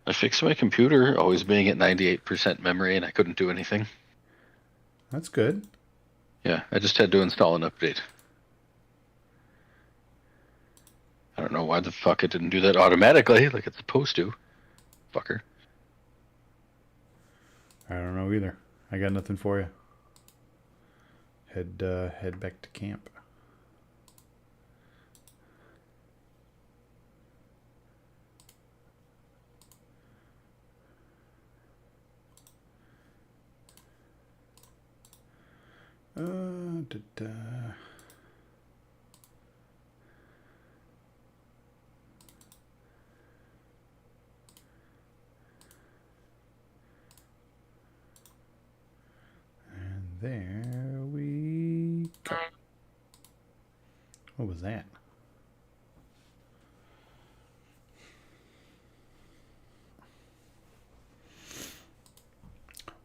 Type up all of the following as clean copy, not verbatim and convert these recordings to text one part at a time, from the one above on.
I fixed my computer always being at 98% memory and I couldn't do anything. That's good. Yeah, I just had to install an update. I don't know why the fuck it didn't do that automatically like it's supposed to. Fucker. I don't know either. I got nothing for you. Head back to camp. Da, da. And there we go. What was that?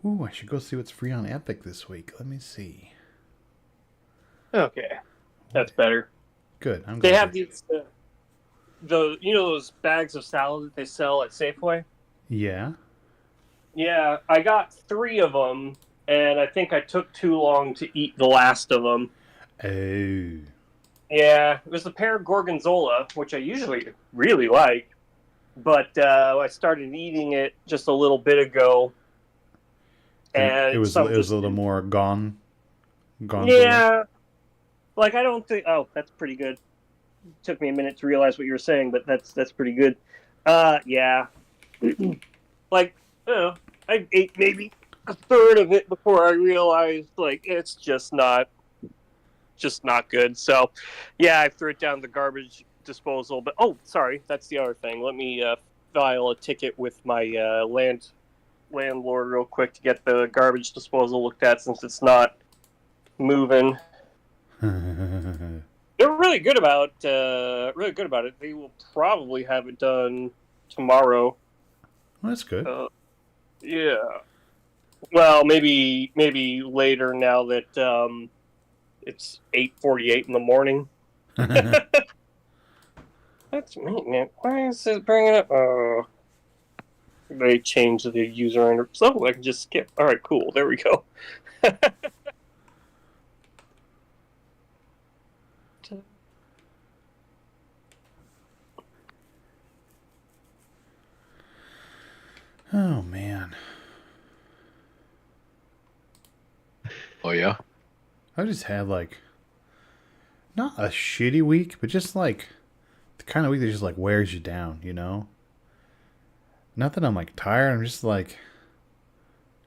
Ooh, I should go see what's free on Epic this week. Let me see. Okay, that's better. Good. I'm They glad. have these, those bags of salad that they sell at Safeway. Yeah. Yeah, I got 3 of them, and I think I took too long to eat the last of them. Oh. Yeah, it was the pear gorgonzola, which I usually really like, but I started eating it just a little bit ago, and it was a little more gone. Yeah, like I don't think. Oh, that's pretty good. Took me a minute to realize what you were saying, but that's pretty good. Yeah, like I ate maybe a third of it before I realized like it's just not good. So, yeah, I threw it down the garbage disposal. But oh, sorry, that's the other thing. Let me file a ticket with my landlord real quick to get the garbage disposal looked at since it's not moving. They're really good about it. They will probably have it done tomorrow. Well, that's good. Yeah. Well, maybe later now that it's 8:48 in the morning. That's maintenance. Why is it bringing up? Oh, they changed the user interface. Oh, I can just skip. All right, cool. There we go. Oh man. Oh yeah. I just had like not a shitty week, but just like the kind of week that just like wears you down, you know? Not that I'm like tired, I'm just like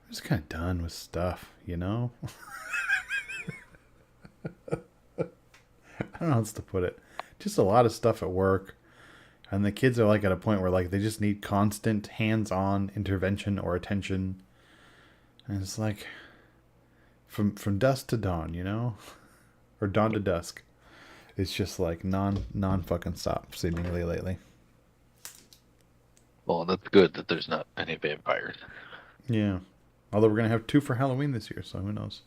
I'm just kind of done with stuff, you know? I don't know how else to put it. Just a lot of stuff at work. And the kids are like at a point where like they just need constant hands-on intervention or attention. And it's like from dusk to dawn, you know? Or dawn to dusk. It's just like non fucking stop seemingly lately. Well, that's good that there's not any vampires. Yeah. Although we're gonna have 2 for Halloween this year, so who knows?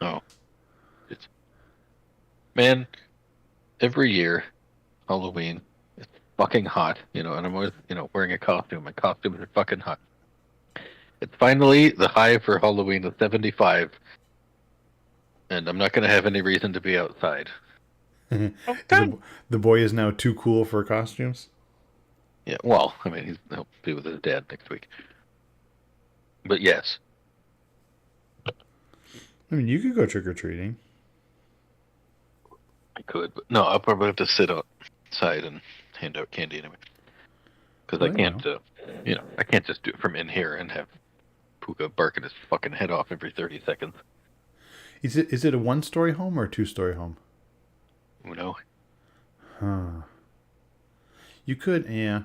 Oh. Man, every year, Halloween, it's fucking hot, and I'm always, wearing a costume. My costumes are fucking hot. It's finally the high for Halloween of 75, and I'm not going to have any reason to be outside. Okay. The boy is now too cool for costumes? Yeah, well, I mean, he'll be with his dad next week. But yes. I mean, you could go trick-or-treating. I could, but no, I'll probably have to sit outside and hand out candy anyway. Because I can't, I can't just do it from in here and have Puka barking his fucking head off every 30 seconds. Is it a 1-story home or a 2-story home? Huh. You could, yeah.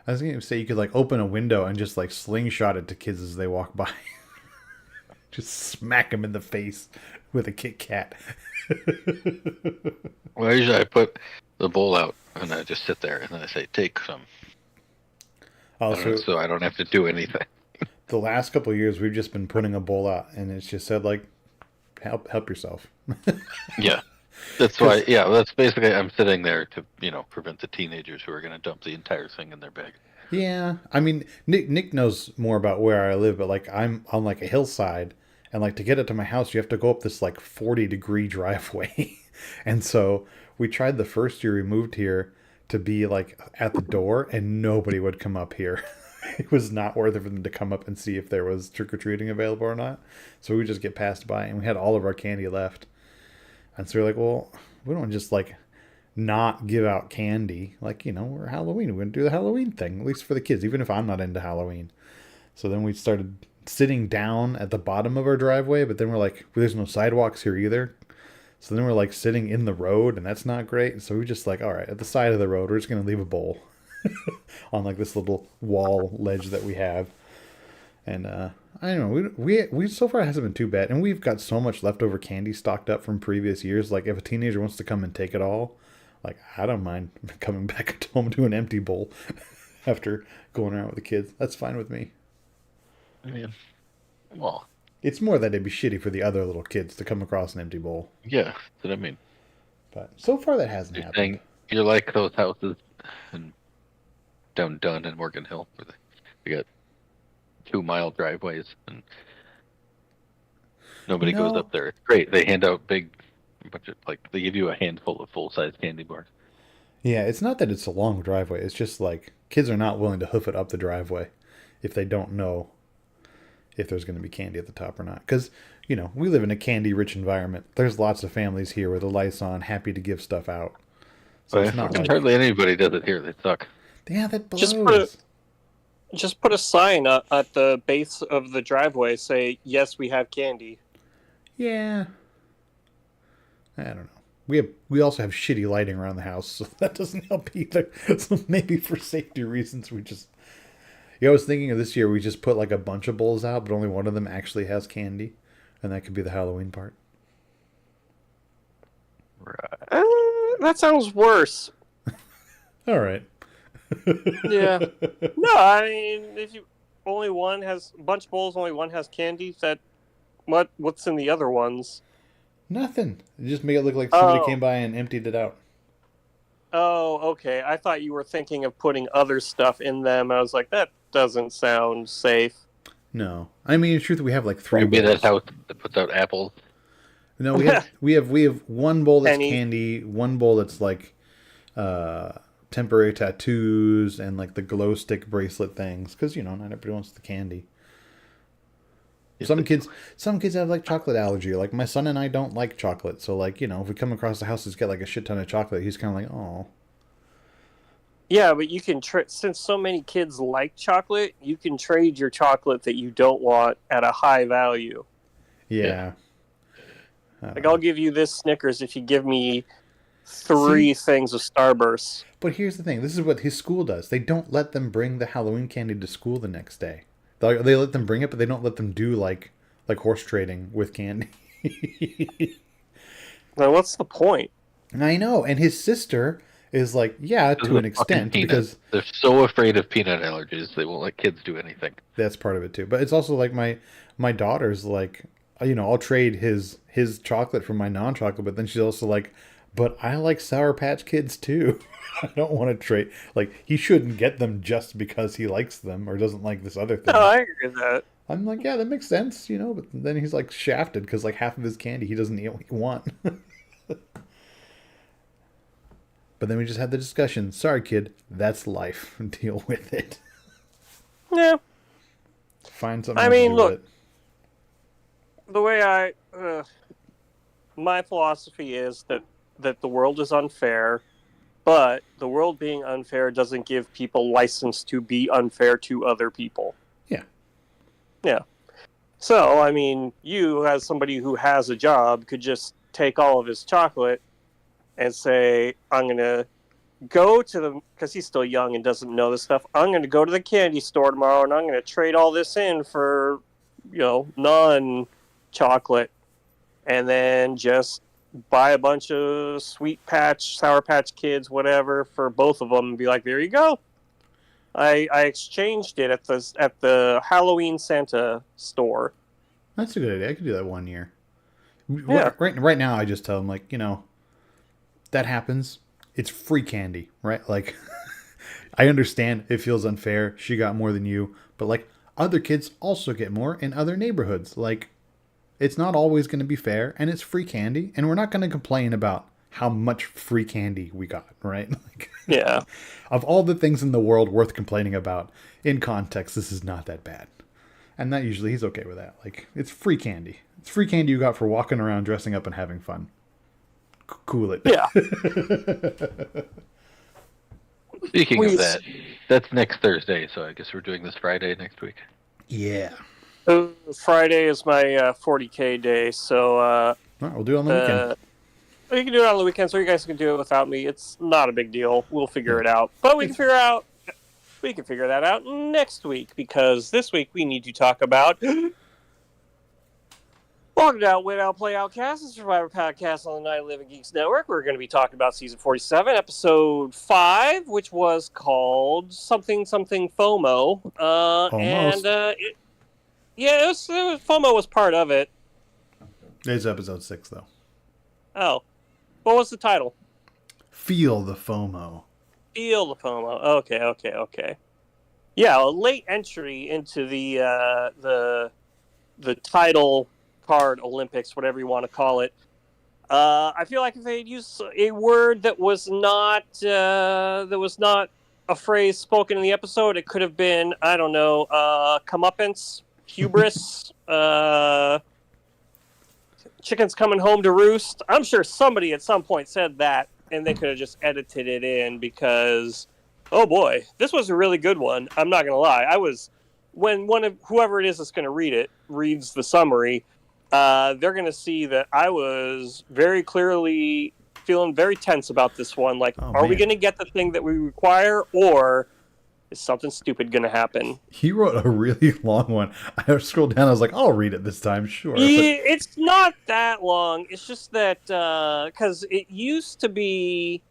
I was going to say you could like open a window and just like slingshot it to kids as they walk by. Just smack them in the face with a Kit Kat. Well, usually I put the bowl out and I just sit there and then I say, take some. Also, so I don't have to do anything. The last couple of years, we've just been putting a bowl out and it's just said like, help yourself. Yeah. That's 'Cause- why, yeah, that's basically, I'm sitting there to, prevent the teenagers who are going to dump the entire thing in their bag. Yeah, I mean, Nick knows more about where I live, but like I'm on like a hillside, and like to get it to my house, you have to go up this like 40-degree driveway, and so we tried the first year we moved here to be like at the door, and nobody would come up here. It was not worth it for them to come up and see if there was trick or treating available or not. So we just get passed by, and we had all of our candy left, and so we're like, well, we don't just like not give out candy. Like, we're Halloween. We're going to do the Halloween thing, at least for the kids, even if I'm not into Halloween. So then we started sitting down at the bottom of our driveway, but then we're like, well, there's no sidewalks here either. So then we're like sitting in the road, and that's not great. So we just like, all right, at the side of the road, we're just going to leave a bowl on like this little wall ledge that we have. And I don't know, we so far it hasn't been too bad. And we've got so much leftover candy stocked up from previous years. Like if a teenager wants to come and take it all, like, I don't mind coming back home to an empty bowl after going around with the kids. That's fine with me. Yeah. Well, It's more that it'd be shitty for the other little kids to come across an empty bowl. yeah, that's what I mean. But so far that hasn't You're happened. saying you're like those houses in down Dunn and Morgan Hill, where they got 2-mile driveways and nobody goes No. up there. It's great. They hand out big bunch of, like, they give you a handful of full-size candy bars. Yeah, it's not that it's a long driveway. It's just like kids are not willing to hoof it up the driveway if they don't know if there's going to be candy at the top or not. Because, we live in a candy-rich environment. There's lots of families here with the lights on, happy to give stuff out. So But it's not like, hardly anybody does it here. They suck. yeah, that blows. Just put a sign at the base of the driveway, say, yes, we have candy. Yeah. I don't know. We also have shitty lighting around the house, so that doesn't help either. So maybe for safety reasons, we just. Yeah, I was thinking of this year we just put like a bunch of bowls out, but only one of them actually has candy, and that could be the Halloween part. Right. That sounds worse. All right. Yeah. No, I mean, if you only one has a bunch of bowls, only one has candy. What's in the other ones? Nothing. You just make it look like somebody Oh. came by and emptied it out. Oh, okay. I thought you were thinking of putting other stuff in them. I was like, that doesn't sound safe. No, I mean in truth we have like 3 Maybe bowls. that house that puts out apples. No, we have one bowl that's Penny. candy, one bowl that's like temporary tattoos and like the glow stick bracelet things because not everybody wants the candy. Yes, Some they kids have like chocolate allergy. Like my son and I don't like chocolate, so like if we come across the house that's got like a shit ton of chocolate, he's kind of like, oh. Yeah, but you can since so many kids like chocolate, you can trade your chocolate that you don't want at a high value. Yeah. Like I'll give you this Snickers if you give me 3 things of Starburst. But here's the thing: this is what his school does. They don't let them bring the Halloween candy to school the next day. They let them bring it, but they don't let them do like horse trading with candy. Now, what's the point? I know, and his sister is like, yeah, to an extent, because they're so afraid of peanut allergies, they won't let kids do anything. that's part of it too. But it's also like my daughter's like, I'll trade his chocolate for my non-chocolate, but then she's also like, but I like Sour Patch Kids too. I don't want to trade. Like, he shouldn't get them just because he likes them or doesn't like this other thing. No, I agree with that. I'm like, yeah, that makes sense, but then he's like shafted because like half of his candy he doesn't want. But then we just had the discussion. Sorry, kid, that's life. Deal with it. Yeah. Find something I to mean, do look, with it. the way my philosophy is that the world is unfair, but the world being unfair doesn't give people license to be unfair to other people. Yeah. Yeah. So, I mean, you as somebody who has a job could just take all of his chocolate and say, I'm going to go to the, because he's still young and doesn't know this stuff, I'm going to go to the candy store tomorrow and I'm going to trade all this in for, non-chocolate, and then just buy a bunch of Sour Patch Kids, whatever, for both of them and be like, there you go. I exchanged it at the Halloween Santa store. That's a good idea. I could do that one year. Yeah. Right now, I just tell him like, that happens. It's free candy, right? Like, I understand it feels unfair. She got more than you, but like other kids also get more in other neighborhoods. Like, it's not always going to be fair, and it's free candy, and we're not going to complain about how much free candy we got, right? Like, Yeah. of all the things in the world worth complaining about, in context, this is not that bad. And that usually he's okay with that. Like, it's free candy. It's free candy you got for walking around, dressing up, and having fun. Cool it. Yeah. Speaking of that, that's next Thursday, so I guess we're doing this Friday next week. Yeah. Friday is my 40K day, so All right, we'll do it on the weekend. you can do it on the weekend, so you guys can do it without me. It's not a big deal. We'll figure it out. But we can figure that out next week, because this week we need to talk about Walked Out, Win Out, Play Out Cast, a Survivor podcast on the Night of Living Geeks Network. We're going to be talking about season 47, episode 5, which was called something FOMO. Almost. And FOMO was part of it. It's episode 6, though. Oh, what was the title? Feel the FOMO. Feel the FOMO. Okay. Yeah, a late entry into the title card Olympics, whatever you want to call it. I feel like if they had used a word that was not a phrase spoken in the episode, it could have been, I don't know, comeuppance, hubris, chickens coming home to roost. I'm sure somebody at some point said that, and they could have just edited it in, because, oh boy, this was a really good one. I'm not going to lie. When whoever it is that's going to read it reads the summary, they're going to see that I was very clearly feeling very tense about this one. Like, are we going to get the thing that we require, or is something stupid going to happen? He wrote a really long one. I scrolled down. I was like, I'll read it this time. Sure. It's not that long. It's just that because it used to be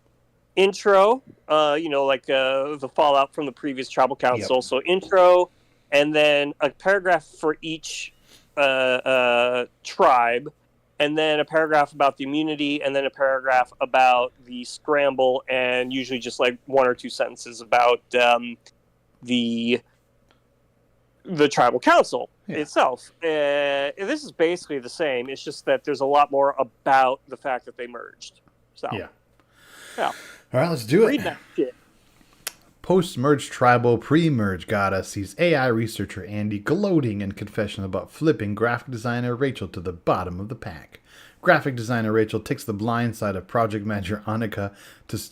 intro, like the fallout from the previous tribal council. Yep. So intro, and then a paragraph for each tribe, and then a paragraph about the immunity, and then a paragraph about the scramble, and usually just like one or two sentences about the tribal council itself. This is basically the same. It's just that there's a lot more about the fact that they merged. So yeah. All right, let's do it. Read that shit. Post-merge tribal, pre-merge gotta sees AI researcher Andy gloating in confession about flipping graphic designer Rachel to the bottom of the pack. Graphic designer Rachel takes the blind side of project manager Annika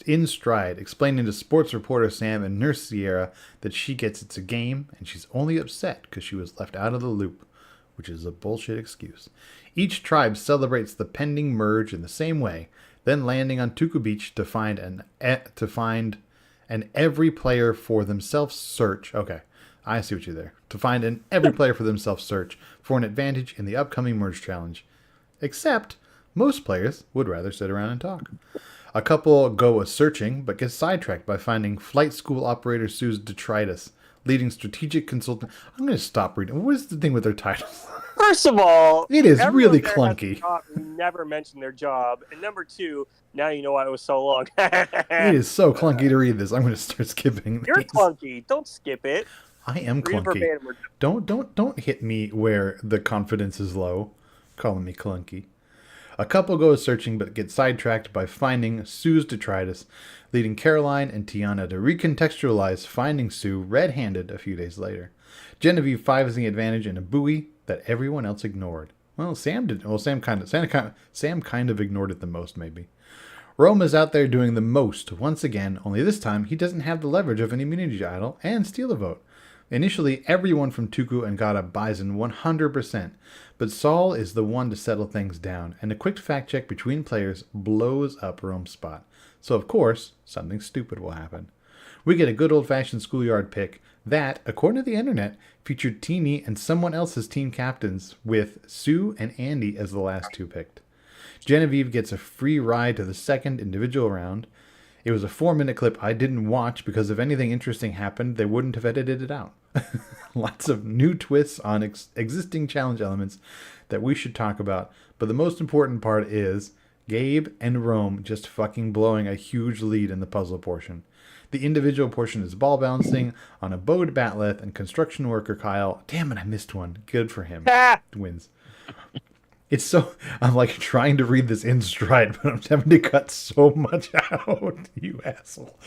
in stride, explaining to sports reporter Sam and nurse Sierra that she gets it's a game and she's only upset because she was left out of the loop, which is a bullshit excuse. Each tribe celebrates the pending merge in the same way, then landing on Tuku Beach to find an every player for themselves search. Okay, I see what you're there. To find an every player for themselves search for an advantage in the upcoming merge challenge. Except, most players would rather sit around and talk. A couple go a-searching, but get sidetracked by finding flight school operator Sue's detritus, leading strategic consultant. I'm going to stop reading. What is the thing with their titles? First of all, it is really clunky. We never mentioned their job. And number two, now you know why it was so long. It is so clunky to read this. I'm going to start skipping these. You're clunky. Don't skip it. I am clunky. Don't hit me where the confidence is low, calling me clunky. A couple goes searching but get sidetracked by finding Sue's detritus, leading Caroline and Tiana to recontextualize finding Sue red-handed a few days later. Genevieve finds the advantage in a buoy that everyone else ignored. Well, Sam did. Well, Sam kind of ignored it the most, maybe. Rome is out there doing the most once again, only this time he doesn't have the leverage of an immunity idol and steal a vote. Initially, everyone from Tuku and Gata buys in 100%, but Saul is the one to settle things down, and a quick fact check between players blows up Rome's spot. So, of course, something stupid will happen. We get a good old-fashioned schoolyard pick that, according to the internet, featured Teeny and someone else's team captains, with Sue and Andy as the last two picked. Genevieve gets a free ride to the second individual round. It was a 4-minute clip I didn't watch because if anything interesting happened, they wouldn't have edited it out. Lots of new twists on existing challenge elements that we should talk about, but the most important part is Gabe and Rome just fucking blowing a huge lead in the puzzle portion. The individual portion is ball bouncing on a bowed batleth, and construction worker Kyle, damn it, I missed one. Good for him. Ah! Wins. It's so, I'm like trying to read this in stride, but I'm having to cut so much out, you asshole.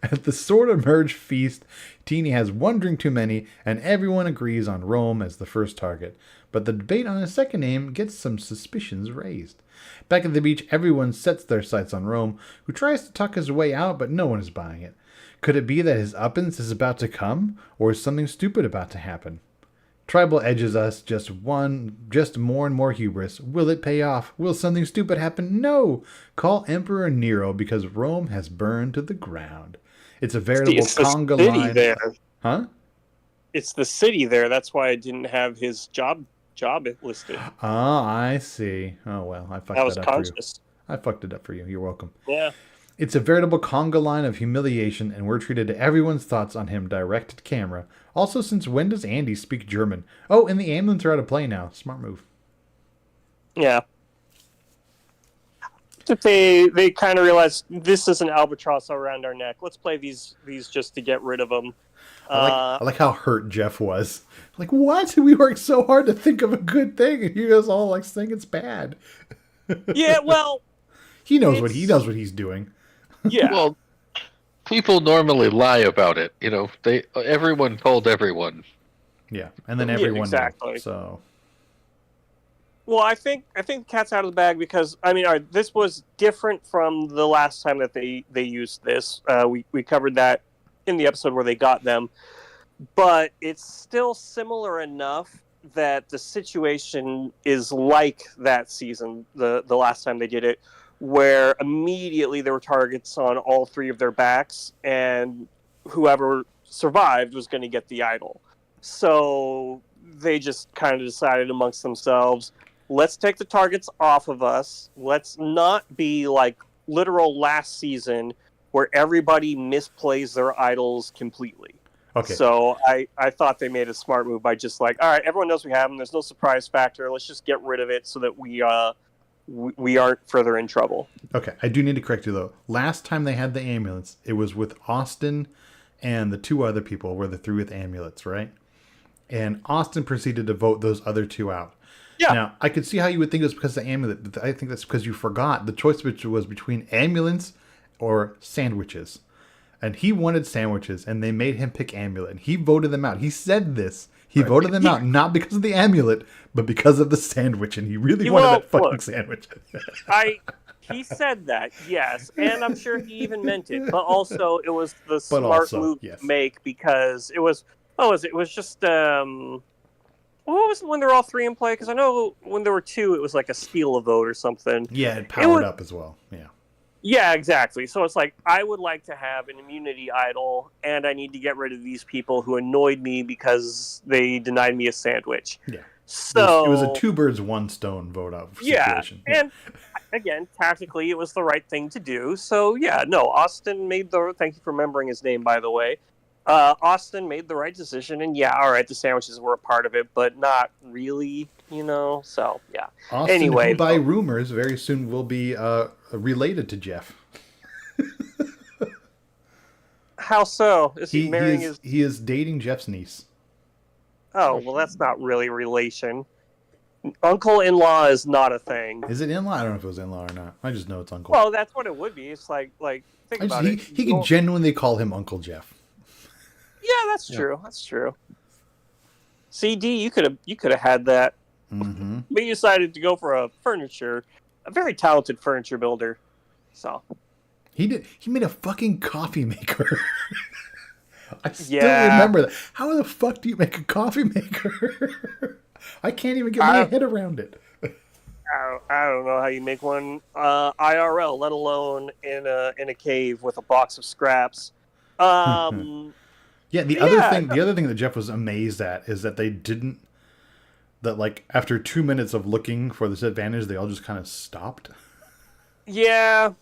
At the sort of merge feast, Teeny has one drink too many, and everyone agrees on Rome as the first target. But the debate on his second name gets some suspicions raised. Back at the beach, everyone sets their sights on Rome, who tries to talk his way out, but no one is buying it. Could it be that his uppance is about to come, or is something stupid about to happen? Tribal edges us just more and more hubris. Will it pay off? Will something stupid happen? No! Call Emperor Nero because Rome has burned to the ground. It's a veritable conga line. There. Huh? It's the city there. That's why I didn't have his job listed. Oh, I see. Oh, well, I fucked I was that up conscious. for you. I fucked it up for you. You're welcome. Yeah. It's a veritable conga line of humiliation, and we're treated to everyone's thoughts on him direct to camera. Also, since when does Andy speak German? Oh, and the ambulance are out of play now. Smart move. Yeah. They kind of realized this is an albatross around our neck. Let's play these just to get rid of them. I like how hurt Jeff was. Like, what? We worked so hard to think of a good thing, and you guys all like saying it's bad. Yeah, well, he knows what he's doing. Yeah. Well, people normally lie about it. You know, everyone told everyone. Yeah, and then everyone exactly. knew, so. Well, I think the cat's out of the bag because all right, this was different from the last time that they used this. We covered that in the episode where they got them, but it's still similar enough that the situation is like that season, the last time they did it, where immediately there were targets on all three of their backs, and whoever survived was going to get the idol. So they just kind of decided amongst themselves, let's take the targets off of us. Let's not be like literal last season where everybody misplays their idols completely. Okay. So I thought they made a smart move by just like, all right, everyone knows we have them. There's no surprise factor. Let's just get rid of it so that we aren't further in trouble. Okay, I do need to correct you though. Last time they had the ambulance, it was with Austin and the two other people were the three with amulets, right? And Austin proceeded to vote those other two out. Yeah. Now, I could see how you would think it was because of the amulet, but I think that's because you forgot the choice which was between ambulance or sandwiches. And he wanted sandwiches, and they made him pick amulet, and he voted them out. He said this. He voted them out not because of the amulet, but because of the sandwich, and he really wanted that fucking sandwich. He said that, yes, and I'm sure he even meant it, but also it was the smart move to make because it was. Oh, it was just. What was when they're all three in play? Because I know when there were two, it was like a steal a vote or something. Yeah, it powered up as well. Yeah. Yeah, exactly. So it's like, I would like to have an immunity idol, and I need to get rid of these people who annoyed me because they denied me a sandwich. Yeah. So it was a two birds, one stone vote out situation. Yeah, and again, tactically, it was the right thing to do. So yeah, no, Austin made thank you for remembering his name, by the way. Austin made the right decision, and yeah, all right, the sandwiches were a part of it, but not really, so yeah. Austin, anyway, who by rumors very soon will be related to Jeff. How so? Is he marrying his... He is dating Jeff's niece. Oh, well, that's not really relation. Uncle-in-law is not a thing. Is it in-law? I don't know if it was in-law or not. I just know it's uncle. Well, that's what it would be. It's like think about it. He can genuinely call him Uncle Jeff. Yeah, that's true. Yeah. That's true. CD, you could have had that. Mm-hmm. But you decided to go for a very talented furniture builder. So he made a fucking coffee maker. I still remember that. How the fuck do you make a coffee maker? I can't even get my head around it. I don't know how you make one IRL, let alone in a cave with a box of scraps. Yeah, the other thing that Jeff was amazed at is that they didn't. That like after 2 minutes of looking for this advantage, they all just kind of stopped. Yeah.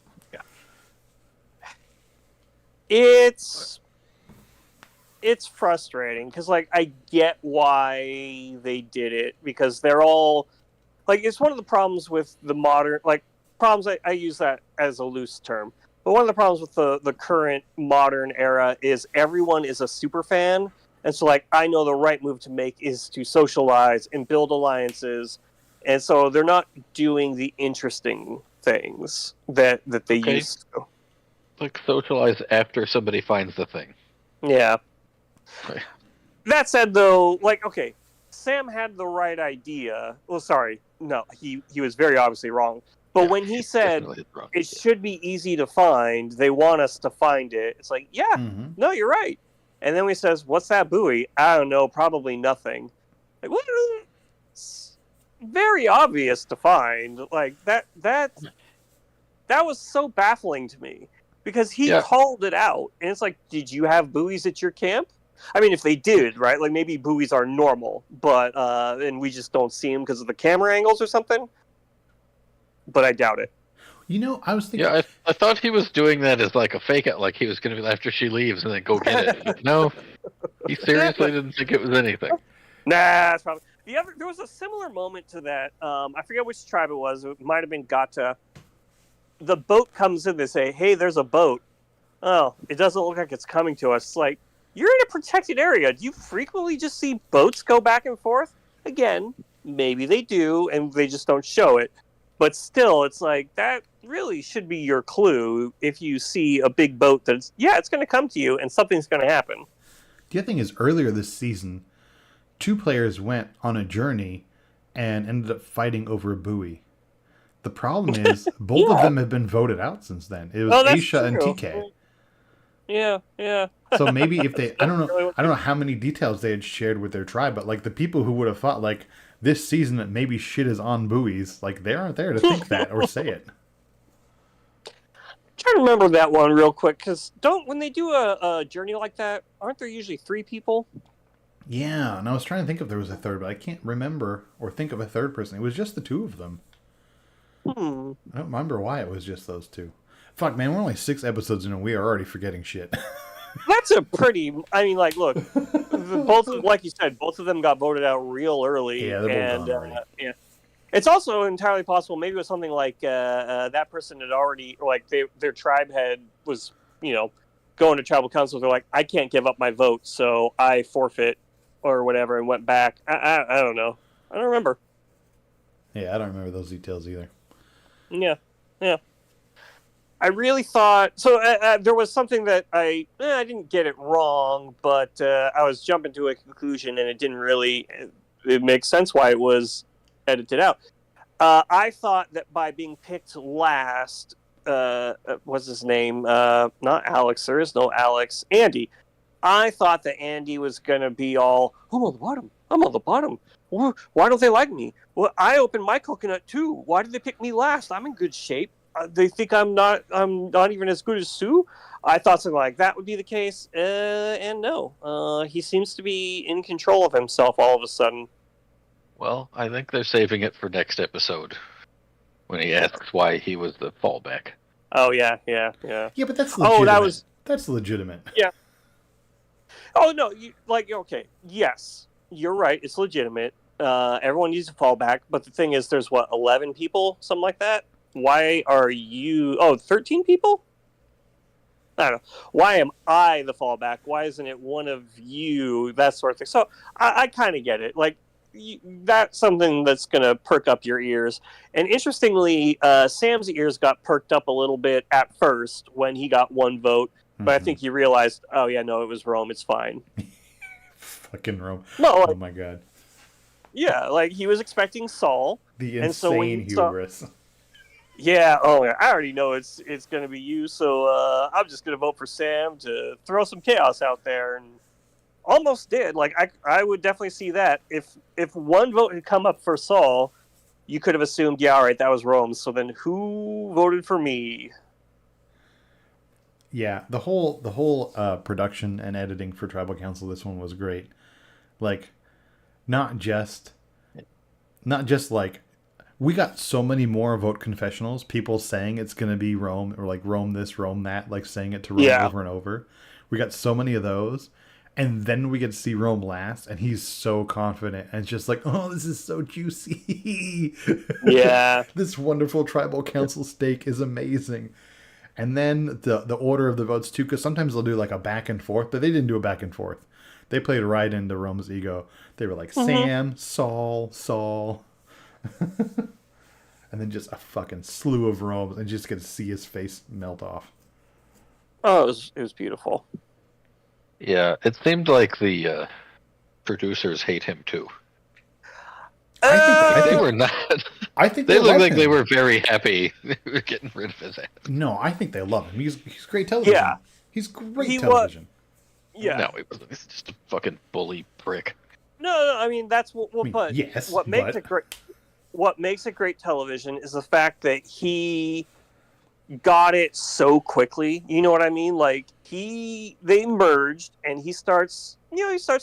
It's frustrating because like I get why they did it because they're all like it's one of the problems with the modern like problems, I use that as a loose term, but one of the problems with the current modern era is everyone is a super fan. And so, like, I know the right move to make is to socialize and build alliances. And so they're not doing the interesting things that they Okay. used to. Like socialize after somebody finds the thing. Yeah. Right. That said, though, like, okay, Sam had the right idea. Well, sorry, no, he was very obviously wrong. But Yeah, when he said definitely wrong. it should be easy to find, they want us to find it. It's like, yeah, Mm-hmm. no, you're right. And then he says, "What's that buoy?" I don't know, probably nothing. Like, what? It's very obvious to find. Like that was so baffling to me because he Yeah. called it out, and it's like, did you have buoys at your camp? I mean, if they did, right? Like maybe buoys are normal, but and we just don't see them because of the camera angles or something. But I doubt it. You know, I was thinking. Yeah, I thought he was doing that as like a fake out, like he was going to be after she leaves and then go get it. No, he seriously didn't think it was anything. Nah, that's probably the other. There was a similar moment to that. I forget which tribe it was. It might have been Gata. The boat comes in. They say, "Hey, there's a boat." Oh, it doesn't look like it's coming to us. It's like, you're in a protected area. Do you frequently just see boats go back and forth? Again, maybe they do, and they just don't show it. But still, it's like, that really should be your clue if you see a big boat that's, yeah, it's going to come to you, and something's going to happen. The other thing is, earlier this season, 2 players went on a journey and ended up fighting over a buoy. The problem is, both of them have been voted out since then. It was that's Aisha and true. TK. Yeah. So maybe if they, I don't know how many details they had shared with their tribe, but like the people who would have thought like this season that maybe shit is on buoys, like they aren't there to think that or say it. Try to remember that one real quick, because when they do a journey like that, aren't there usually 3 people? Yeah, and I was trying to think if there was a third, but I can't remember or think of a third person. It was just the 2 of them. I don't remember why it was just those 2. Fuck, man, we're only 6 episodes in and we are already forgetting shit. That's a pretty. I mean, like, look, both like you said, both of them got voted out real early. Yeah, they're both gone already. Yeah, it's also entirely possible. Maybe it was something like that person had already, like, their tribe was, going to tribal council. They're like, I can't give up my vote, so I forfeit or whatever, and went back. I don't know. I don't remember. Yeah, I don't remember those details either. Yeah. I really thought so. There was something that I didn't get it wrong, but I was jumping to a conclusion, and it didn't really. It makes sense why it was edited out. I thought that by being picked last, what's his name? Not Alex. There is no Alex. Andy. I thought that Andy was gonna be all, I'm on the bottom. I'm on the bottom. Why don't they like me? Well, I opened my coconut too. Why did they pick me last? I'm in good shape. They think I'm not even as good as Sue. I thought something like that would be the case, and no. He seems to be in control of himself all of a sudden. Well, I think they're saving it for next episode when he asks why he was the fallback. Oh yeah. Yeah, but that's legitimate. That's legitimate. Yeah. Oh no, okay, yes, you're right. It's legitimate. Everyone needs a fallback, but the thing is, there's 11 people, something like that. Why are you? 13 people? I don't know. Why am I the fallback? Why isn't it one of you? That sort of thing. So I kind of get it. Like, that's something that's going to perk up your ears. And interestingly, Sam's ears got perked up a little bit at first when he got 1 vote. But I think he realized, oh yeah, no, it was Rome. It's fine. Fucking Rome. No, oh my god. Yeah, like he was expecting Saul. The insane hubris. Yeah, I already know it's going to be you, so I'm just going to vote for Sam to throw some chaos out there, and almost did. Like, I would definitely see that. If 1 vote had come up for Saul, you could have assumed, yeah, all right, that was Rome, so then who voted for me? Yeah, the whole production and editing for Tribal Council, this one was great. Like, not just like, we got so many more vote confessionals, people saying it's going to be Rome, or like Rome this, Rome that, like saying it to Rome over and over. We got so many of those. And then we get to see Rome last, and he's so confident, and it's just like, oh, this is so juicy. Yeah. This wonderful tribal council steak is amazing. And then the order of the votes too, because sometimes they'll do like a back and forth, but they didn't do a back and forth. They played right into Rome's ego. They were like Sam, Saul, Saul, and then just a fucking slew of Romes, and just get to see his face melt off. Oh, it was beautiful. Yeah, it seemed like the producers hate him too. I They think were not. I think They looked love like him. they were very happy getting rid of his ass. No, I think they love him. He's great television. Yeah. He's great He television. Yeah. No, he wasn't. He's just a fucking bully prick. No, I mean that's what. Well, I mean, but yes, what makes but- it great? What makes it great television is the fact that he got it so quickly. You know what I mean? Like they merged, and he starts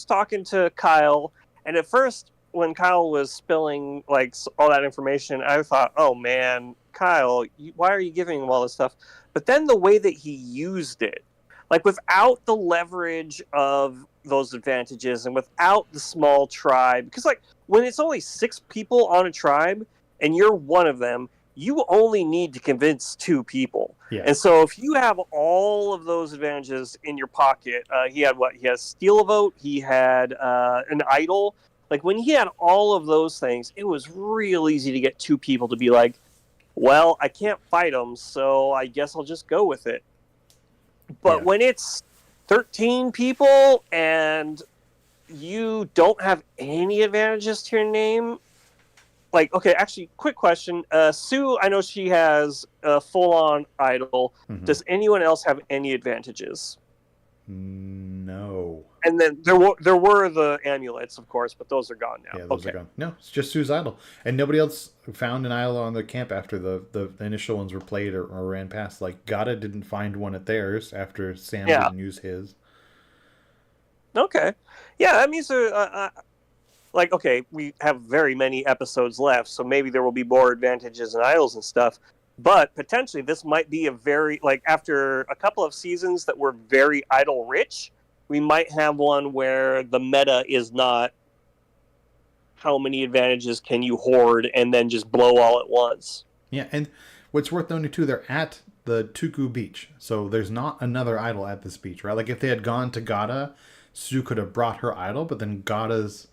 talking to Kyle. And at first, when Kyle was spilling like all that information, I thought, oh man, Kyle, why are you giving him all this stuff? But then the way that he used it, like without the leverage of those advantages and without the small tribe, because like when it's only 6 people on a tribe and you're one of them, you only need to convince 2 people. Yeah. And so if you have all of those advantages in your pocket, he had what? He has steal a vote. He had an idol. Like when he had all of those things, it was real easy to get 2 people to be like, well, I can't fight them, so I guess I'll just go with it. But Yeah. when it's 13 people and you don't have any advantages to your name, like, okay, actually, quick question. Sue, I know she has a full-on idol. Mhm. Does anyone else have any advantages? No. And then there were the amulets, of course, but those are gone now. Yeah, those are gone. No, it's just Sue's idol. And nobody else found an idol on their camp after the initial ones were played or ran past. Like, Gata didn't find one at theirs after Sam Yeah. didn't use his. Okay. Yeah, that means like, okay, we have very many episodes left, so maybe there will be more advantages and idols and stuff. But potentially this might be a very, like, after a couple of seasons that were very idol rich, we might have one where the meta is not how many advantages can you hoard and then just blow all at once. Yeah, and what's worth noting too, they're at the Tuku beach. So there's not another idol at this beach, right? Like if they had gone to Gata, Sue could have brought her idol, but then Gata's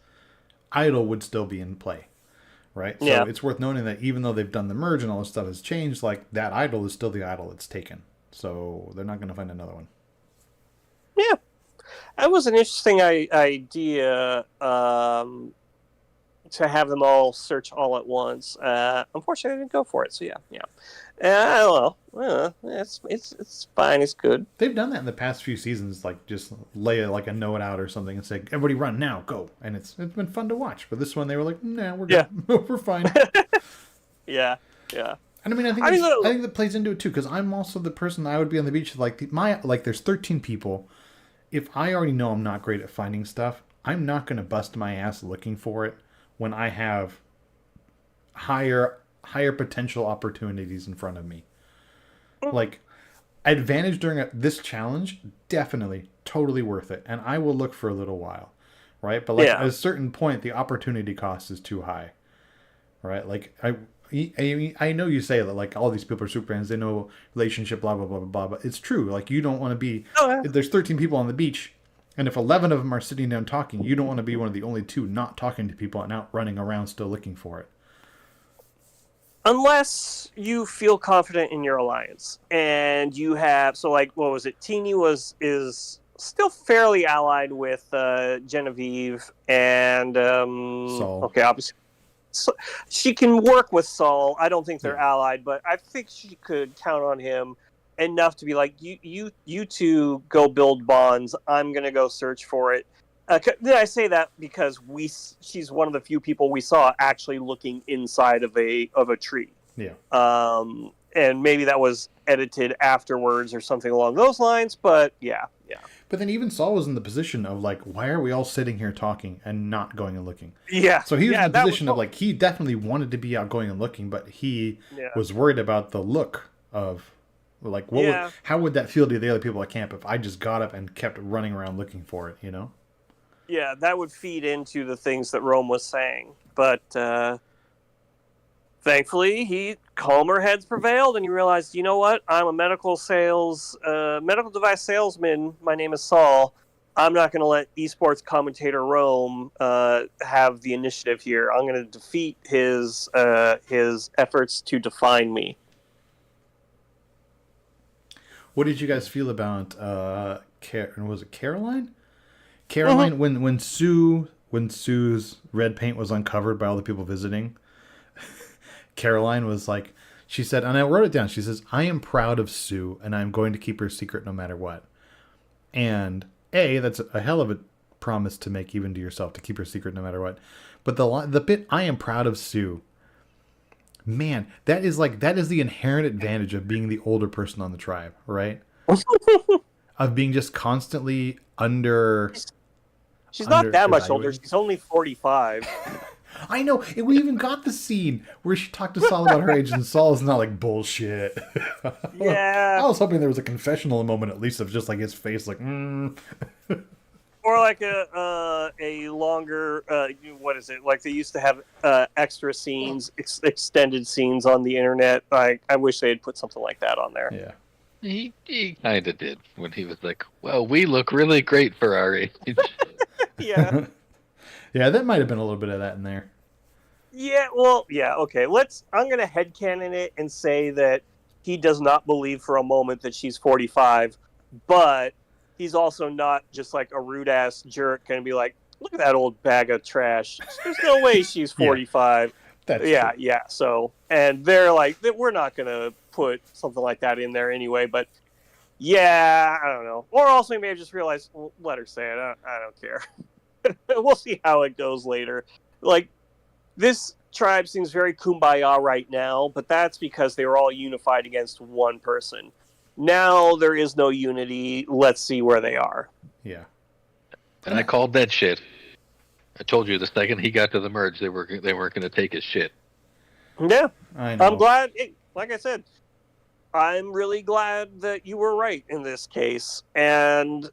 idol would still be in play. Right? So Yeah. it's worth noting that even though they've done the merge and all this stuff has changed, like that idol is still the idol it's taken. So they're not going to find another one. Yeah. That was an interesting idea to have them all search all at once. Unfortunately, I didn't go for it. So yeah. Well, it's fine. It's good. They've done that in the past few seasons, like just lay like a note out or something and say, "Everybody run now, go!" And it's been fun to watch. But this one, they were like, "Nah, we're good. We're fine." Yeah. And I mean, I think that plays into it too, because I'm also the person I would be on the beach like there's 13 people. If I already know I'm not great at finding stuff, I'm not going to bust my ass looking for it when I have higher potential opportunities in front of me. Like, advantage during this challenge, definitely, totally worth it. And I will look for a little while, right? But like at a certain point, the opportunity cost is too high, right? Like, I know you say that like all these people are super fans, they know relationship, blah, blah, blah, blah, blah, but it's true. Like, you don't want to be, if there's 13 people on the beach, and if 11 of them are sitting down talking, you don't want to be one of the only 2 not talking to people and out running around still looking for it. Unless you feel confident in your alliance, and you have, so like, what was it? Teeny is still fairly allied with Genevieve and Saul. Okay, obviously, so she can work with Saul. I don't think they're allied, but I think she could count on him enough to be like, you two go build bonds. I'm gonna go search for it. Did I say that because she's one of the few people we saw actually looking inside of a tree. Yeah. And maybe that was edited afterwards or something along those lines, but yeah. But then even Saul was in the position of like, why are we all sitting here talking and not going and looking? Yeah. So he was in the position of like, he definitely wanted to be out going and looking, but he was worried about the look of Like, Yeah. how would that feel to the other people at camp if I just got up and kept running around looking for it? You know? Yeah, that would feed into the things that Rome was saying. But thankfully, calmer heads prevailed, and he realized, you know what? I'm a medical device salesman. My name is Saul. I'm not going to let esports commentator Rome have the initiative here. I'm going to defeat his efforts to define me. What did you guys feel about was it Caroline? Caroline, when Sue's red paint was uncovered by all the people visiting, Caroline was like, she said, and I wrote it down. She says, "I am proud of Sue, and I'm going to keep her secret no matter what." And that's a hell of a promise to make, even to yourself, to keep her secret no matter what. But the bit, "I am proud of Sue," man, that is the inherent advantage of being the older person on the tribe, right? Of being just constantly under. She's not that much older. evaluated. She's only 45. I know. And we even got the scene where she talked to Saul about her age, and Saul's not like, "Bullshit." Yeah. I was hoping there was a confessional moment at least of just like his face, like, Or like a longer, what is it? Like they used to have extra scenes, extended scenes on the internet. I wish they had put something like that on there. Yeah. He kind of did when he was like, "Well, we look really great for our age." Yeah. Yeah, that might have been a little bit of that in there. Yeah, well, yeah, okay. I'm going to headcanon it and say that he does not believe for a moment that she's 45, but he's also not just like a rude ass jerk going to be like, "Look at that old bag of trash. There's no way she's 45. That's yeah, true. yeah. So, and they're like, we're not going to put something like that in there anyway, but yeah, I don't know. Or also he may have just realized, well, let her say it. I don't care. We'll see how it goes later. Like, this tribe seems very kumbaya right now, but that's because they were all unified against one person. Now there is no unity. Let's see where they are. Yeah. And I called that shit. I told you the second he got to the merge, they weren't going to take his shit. Yeah, I know. I'm glad. Like I said, I'm really glad that you were right in this case, and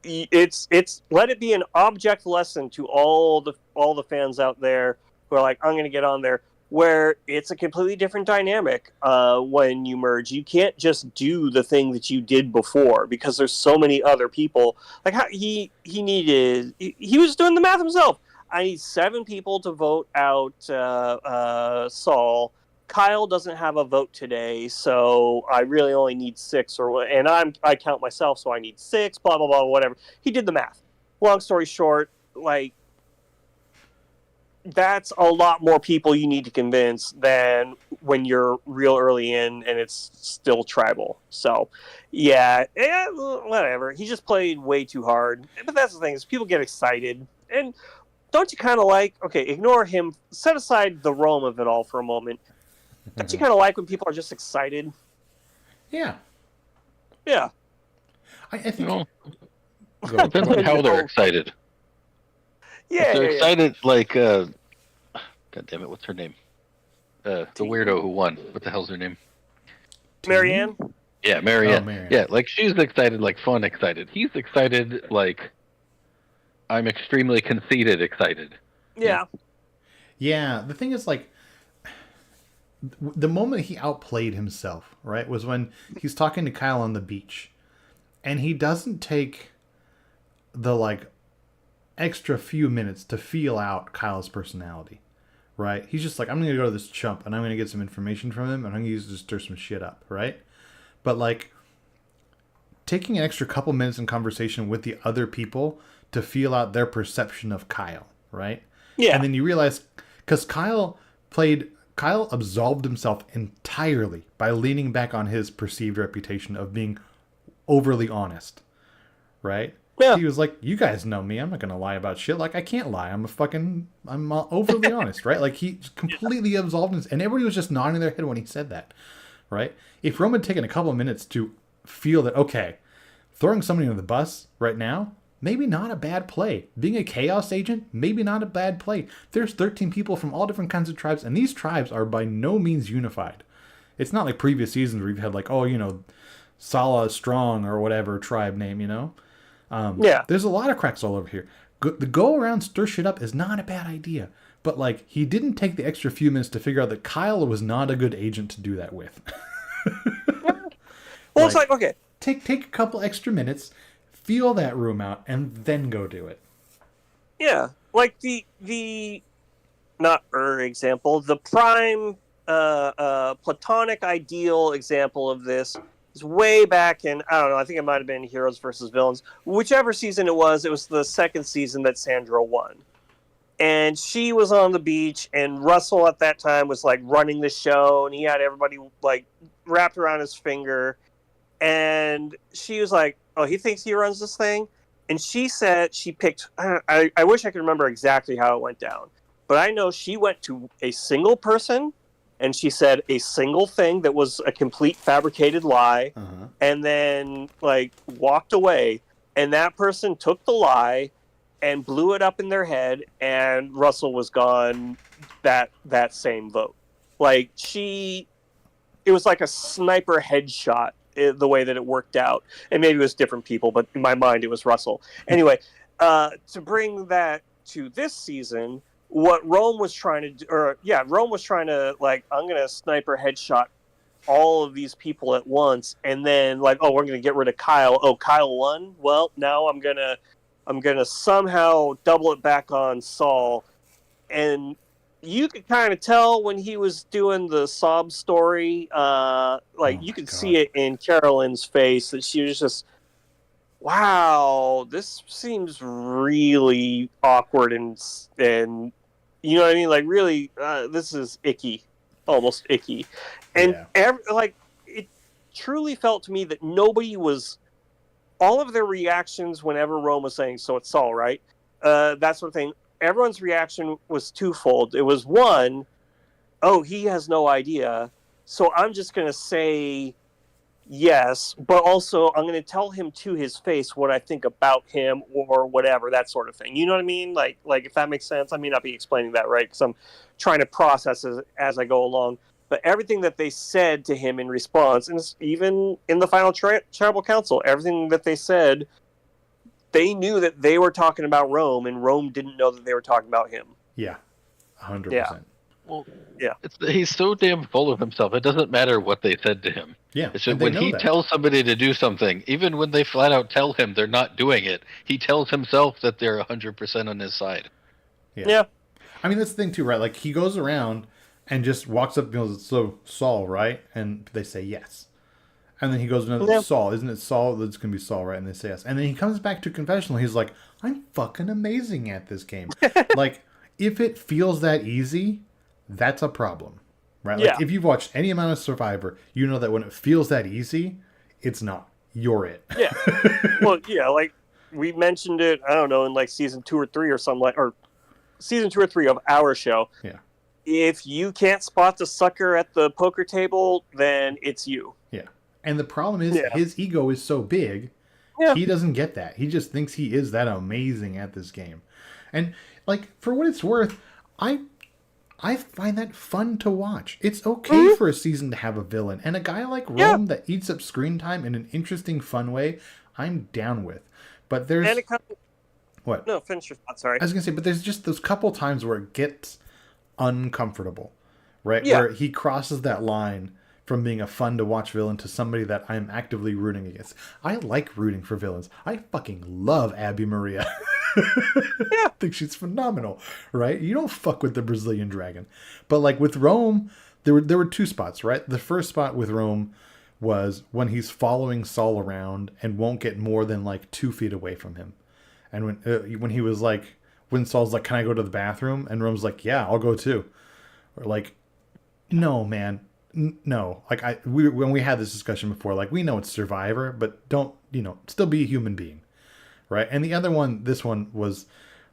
it's let it be an object lesson to all the fans out there who are like, I'm going to get on there, where it's a completely different dynamic when you merge. You can't just do the thing that you did before because there's so many other people. Like how he was doing the math himself. I need 7 people to vote out Saul. Kyle doesn't have a vote today, so I really only need 6, and I count myself, so I need 6. Blah blah blah, whatever. He did the math. Long story short, like, that's a lot more people you need to convince than when you're real early in and it's still tribal. So, yeah, whatever. He just played way too hard. But that's the thing, is people get excited. And don't you kind of like, okay, ignore him, set aside the Rome of it all for a moment. Don't you kind of like when people are just excited? Yeah. Yeah. I think. Depends on how they're excited. Yeah. If they're excited, like, God damn it, what's her name? The weirdo who won. What the hell's her name? Marianne? Yeah, Marianne. Oh, Marianne. Yeah, like, she's excited, like, fun excited. He's excited, like, I'm extremely conceited excited. Yeah. Yeah, the thing is, like, the moment he outplayed himself, right, was when he's talking to Kyle on the beach. And he doesn't take the, like, extra few minutes to feel out Kyle's personality, right? He's just like, I'm going to go to this chump and I'm going to get some information from him and I'm going to use it to stir some shit up, right? But, like, taking an extra couple minutes in conversation with the other people to feel out their perception of Kyle, right? Yeah. And then you realize, because Kyle absolved himself entirely by leaning back on his perceived reputation of being overly honest, right? Yeah. He was like, you guys know me. I'm not going to lie about shit. Like, I can't lie. I'm overly honest, right? Like, he completely absolved himself. And everybody was just nodding their head when he said that, right? If Rome had taken a couple of minutes to feel that, okay, throwing somebody under the bus right now, maybe not a bad play. Being a chaos agent, maybe not a bad play. There's 13 people from all different kinds of tribes, and these tribes are by no means unified. It's not like previous seasons where you've had like, oh, Sala Strong or whatever tribe name, Yeah. There's a lot of cracks all over here. The go around stir shit up is not a bad idea. But like, he didn't take the extra few minutes to figure out that Kyle was not a good agent to do that with. Well, it's like, okay. Take a couple extra minutes, feel that room out, and then go do it. Yeah. Like the not example, the prime platonic ideal example of this is way back in, I don't know, I think it might have been Heroes versus Villains. Whichever season it was the second season that Sandra won. And she was on the beach, and Russell at that time was like running the show, and he had everybody like wrapped around his finger. And she was like, "Oh, he thinks he runs this thing." And she said she picked. I wish I could remember exactly how it went down, but I know she went to a single person, and she said a single thing that was a complete fabricated lie, and then like walked away. And that person took the lie and blew it up in their head, and Russell was gone that same vote. Like it was like a sniper headshot the way that it worked out. And maybe it was different people, but in my mind it was Russell. Anyway, to bring that to this season, what Rome was trying to do, Rome was trying to like, I'm going to sniper headshot all of these people at once, and then like, oh, we're going to get rid of Kyle. Oh, Kyle won? Well, now I'm going to somehow double it back on Saul. And you could kind of tell when he was doing the sob story, you could see it in Carolyn's face that she was just, wow, this seems really awkward and you know what I mean? Like, really, this is icky, almost icky. And it truly felt to me that nobody was, all of their reactions whenever Rome was saying, so it's Saul, right? That sort of thing. Everyone's reaction was twofold. It was one, oh, he has no idea, so I'm just going to say yes, but also I'm going to tell him to his face what I think about him or whatever, that sort of thing. You know what I mean? Like if that makes sense. I may not be explaining that right because I'm trying to process as I go along. But everything that they said to him in response, and even in the final tribal council, everything that they said, they knew that they were talking about Rome, and Rome didn't know that they were talking about him. Yeah, 100%. Yeah. Well, yeah. He's so damn full of himself. It doesn't matter what they said to him. Yeah. It's just when he tells somebody to do something, even when they flat out tell him they're not doing it, he tells himself that they're 100% on his side. Yeah. I mean, that's the thing too, right? Like, he goes around and just walks up and goes, "So, Saul, right?" And they say yes. And then he goes, "No, Saul, isn't it Saul? That's going to be Saul, right?" And they say yes. And then he comes back to confessional. He's like, "I'm fucking amazing at this game." Like, if it feels that easy, that's a problem, right? Like, if you've watched any amount of Survivor, you know that when it feels that easy, it's not. You're it. Yeah. Well, yeah, like, we mentioned it, I don't know, in like season 2 or 3 or something like, or season 2 or 3 of our show. Yeah. If you can't spot the sucker at the poker table, then it's you. Yeah. And the problem is his ego is so big, he doesn't get that. He just thinks he is that amazing at this game. And, like, for what it's worth, I find that fun to watch. It's okay for a season to have a villain. And a guy like Rome that eats up screen time in an interesting, fun way, I'm down with. But there's... What? No, finish your thought, sorry. I was going to say, but there's just those couple times where it gets uncomfortable, right? Yeah. Where he crosses that line from being a fun to watch villain to somebody that I'm actively rooting against. I like rooting for villains. I fucking love Abby Maria. I think she's phenomenal, right? You don't fuck with the Brazilian dragon. But like with Rome, there were two spots, right? The first spot with Rome was when he's following Saul around and won't get more than like 2 feet away from him. And when he was like, when Saul's like, "Can I go to the bathroom?" And Rome's like, "Yeah, I'll go too." Or like, no, man, no. Like when we had this discussion before, like, we know it's Survivor, but don't, still be a human being, right? And the other one, this one was,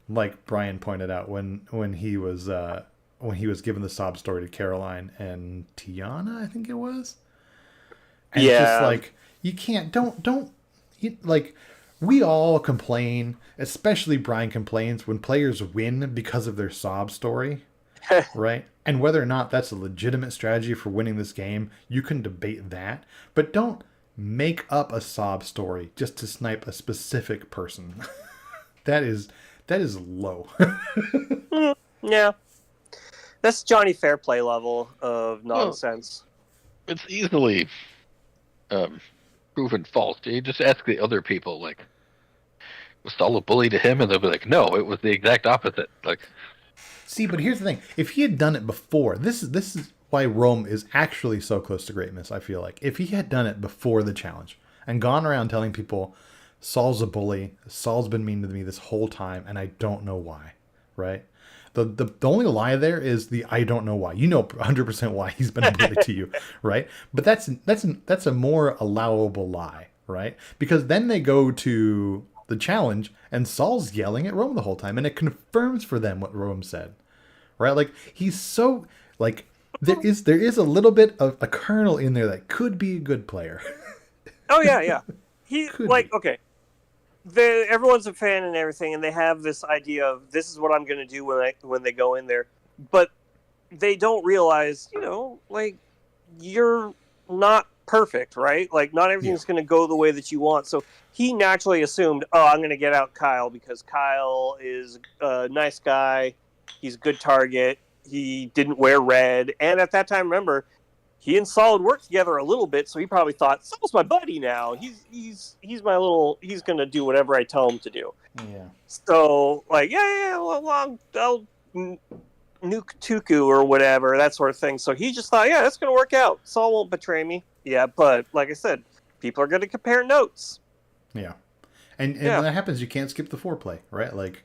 like Brian pointed out, when he was given the sob story to Caroline and Tiana, I think it was. And it's just like, you can't, like, we all complain, especially Brian complains when players win because of their sob story. right? And whether or not that's a legitimate strategy for winning this game, you can debate that. But don't make up a sob story just to snipe a specific person. that is low. Yeah, that's Johnny Fairplay level of Well, nonsense. it's easily um, proven false. You just ask the other people, like, was Saul a bully to him? And they'll be like, no, it was the exact opposite. Like, See, but here's the thing: if he had done it before, this is why Rome is actually so close to greatness. I feel like if he had done it before the challenge and gone around telling people, Saul's a bully, Saul's been mean to me this whole time, and I don't know why, right? The only lie there is the I don't know why. You know 100% why he's been a bully to you, right? But that's a more allowable lie, right? Because then they go to the challenge and Saul's yelling at Rome the whole time, and it confirms for them what Rome said, right? Like he's so like there is a little bit of a kernel in there that could be a good player. Oh yeah. He Could like be. okay. Everyone's a fan and everything, and they have this idea of this is what I'm going to do when they go in there, but they don't realize, like you're not perfect, right? Like not everything's going to go the way that you want. So he naturally assumed, oh, I'm going to get out Kyle because Kyle is a nice guy. He's a good target. He didn't wear red, and at that time, remember, he and Saul had worked together a little bit, so he probably thought, Saul's my buddy now. He's my little. He's gonna do whatever I tell him to do. Yeah. So like, yeah, well, I'll nuke Tuku or whatever, that sort of thing. So he just thought, yeah, that's gonna work out. Saul won't betray me. Yeah, but like I said, people are gonna compare notes. Yeah. And when that happens, you can't skip the foreplay, right? Like,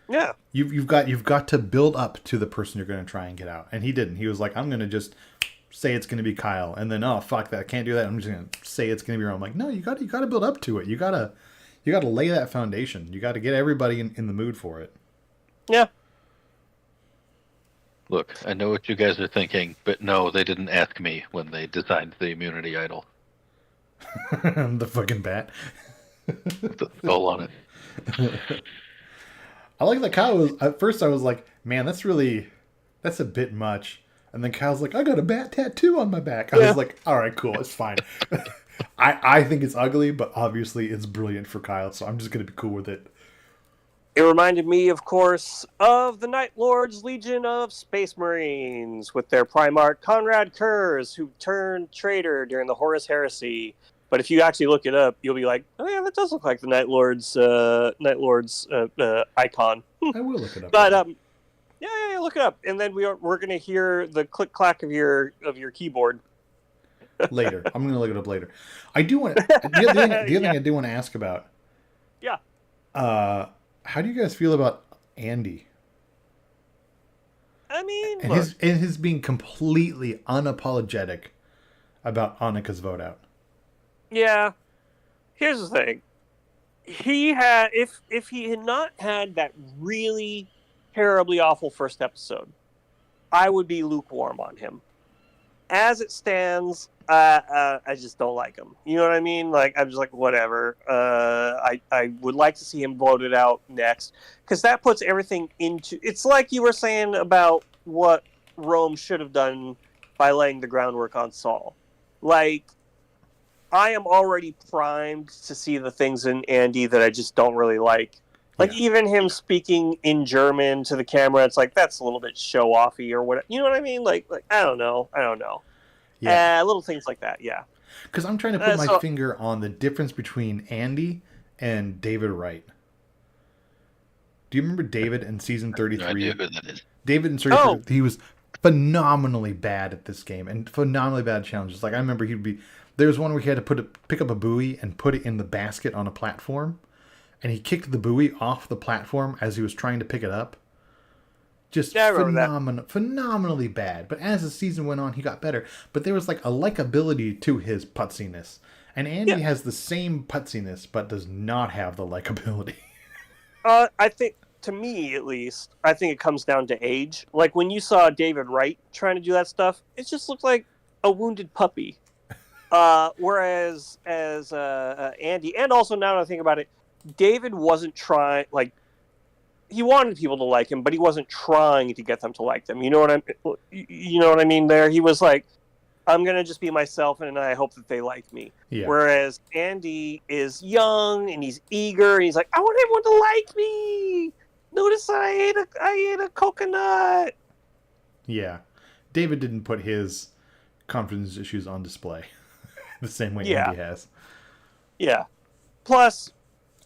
yeah, you've got to build up to the person you're going to try and get out, and he didn't. He was like, I'm going to just say it's going to be Kyle, and then oh fuck that, I can't do that. I'm just going to say it's going to be Rome. Like, no, you got to build up to it. You got to lay that foundation. You got to get everybody in the mood for it. Yeah. look, I know what you guys are thinking, but no, they didn't ask me when they designed the immunity idol. The fucking bat. With the skull on it. I like that Kyle was, at first I was like, man, that's a bit much. And then Kyle's like, I got a bat tattoo on my back. I was like, all right, cool, it's fine. I think it's ugly, but obviously it's brilliant for Kyle, so I'm just going to be cool with it. It reminded me, of course, of the Night Lords Legion of Space Marines with their Primarch Conrad Kurz, who turned traitor during the Horus Heresy. But if you actually look it up, you'll be like, "Oh yeah, that does look like the Night Lords icon." I will look it up. But yeah, look it up, and then we're going to hear the click clack of your keyboard later. I'm going to look it up later. I do want the other thing I do want to ask about. Yeah. How do you guys feel about Andy? I mean, and his being completely unapologetic about Annika's vote out. Yeah. Here's the thing. He had if he had not had that really terribly awful first episode, I would be lukewarm on him. As it stands, I just don't like him. You know what I mean? Like I'm just like whatever. I would like to see him voted out next because that puts everything into. It's like you were saying about what Rome should have done by laying the groundwork on Saul. Like I am already primed to see the things in Andy that I just don't really like. Like even him speaking in German to the camera, it's like that's a little bit show offy or whatever. You know what I mean? Like I don't know. Yeah, little things like that. Yeah. Because I'm trying to put my finger on the difference between Andy and David Wright. Do you remember David in season 33? No idea who that is. David in 33, he was phenomenally bad at this game and phenomenally bad at challenges. Like I remember there was one where he had to pick up a buoy and put it in the basket on a platform, and he kicked the buoy off the platform as he was trying to pick it up. Just phenomenally bad. But as the season went on, he got better. But there was like a likability to his putziness. And Andy has the same putziness, but does not have the likability. I think, to me at least, I think it comes down to age. Like when you saw David Wright trying to do that stuff, it just looked like a wounded puppy. Whereas Andy, and also now that I think about it, David wasn't trying, like, he wanted people to like him, but he wasn't trying to get them to like them. You know what I mean? There, he was like, I'm gonna just be myself, and I hope that they like me. Yeah. Whereas Andy is young and he's eager, and he's like, I want everyone to like me. Notice I ate a coconut. Yeah. David didn't put his confidence issues on display the same way Andy has. Yeah. Plus,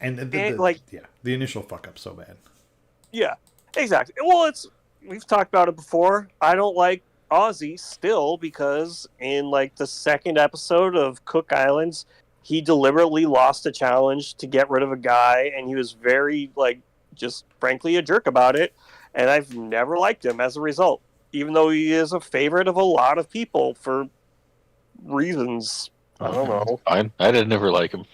And the initial fuck up so bad. Yeah, exactly. Well, we've talked about it before. I don't like Ozzy still because in like the second episode of Cook Islands, he deliberately lost a challenge to get rid of a guy, and he was very like just frankly a jerk about it. And I've never liked him as a result, even though he is a favorite of a lot of people for reasons. I don't know. I did never like him.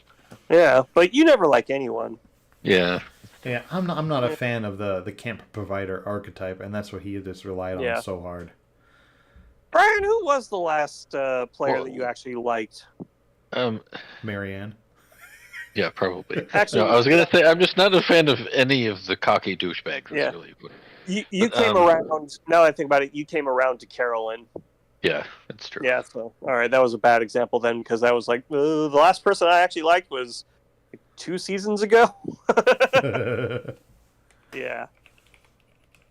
Yeah, but you never like anyone. Yeah. Yeah, I'm not a fan of the camp provider archetype, and that's what he just relied on so hard. Brian, who was the last player that you actually liked? Marianne. Yeah, probably. Actually, no, I was gonna say I'm just not a fan of any of the cocky douchebags. Yeah. Really. You came around. Now that I think about it, you came around to Carolyn. Yeah, that's true. Yeah, so all right, that was a bad example then because that was like the last person I actually liked was 2 seasons ago. Yeah.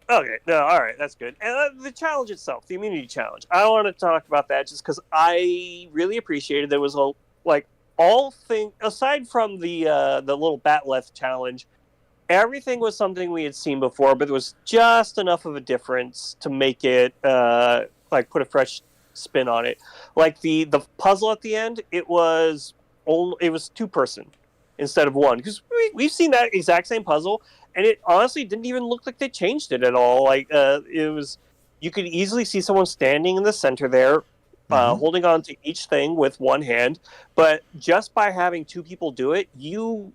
Okay. No. All right. That's good. And the challenge itself, the immunity challenge. I want to talk about that just because I really appreciated there was aside from the little Batleth challenge, everything was something we had seen before, but there was just enough of a difference to make it put a fresh spin on it. Like the puzzle at the end, it was 2-person instead of 1 because we've seen that exact same puzzle. And it honestly didn't even look like they changed it at all. Like it was, you could easily see someone standing in the center there, holding on to each thing with one hand. But just by having 2 people do it, you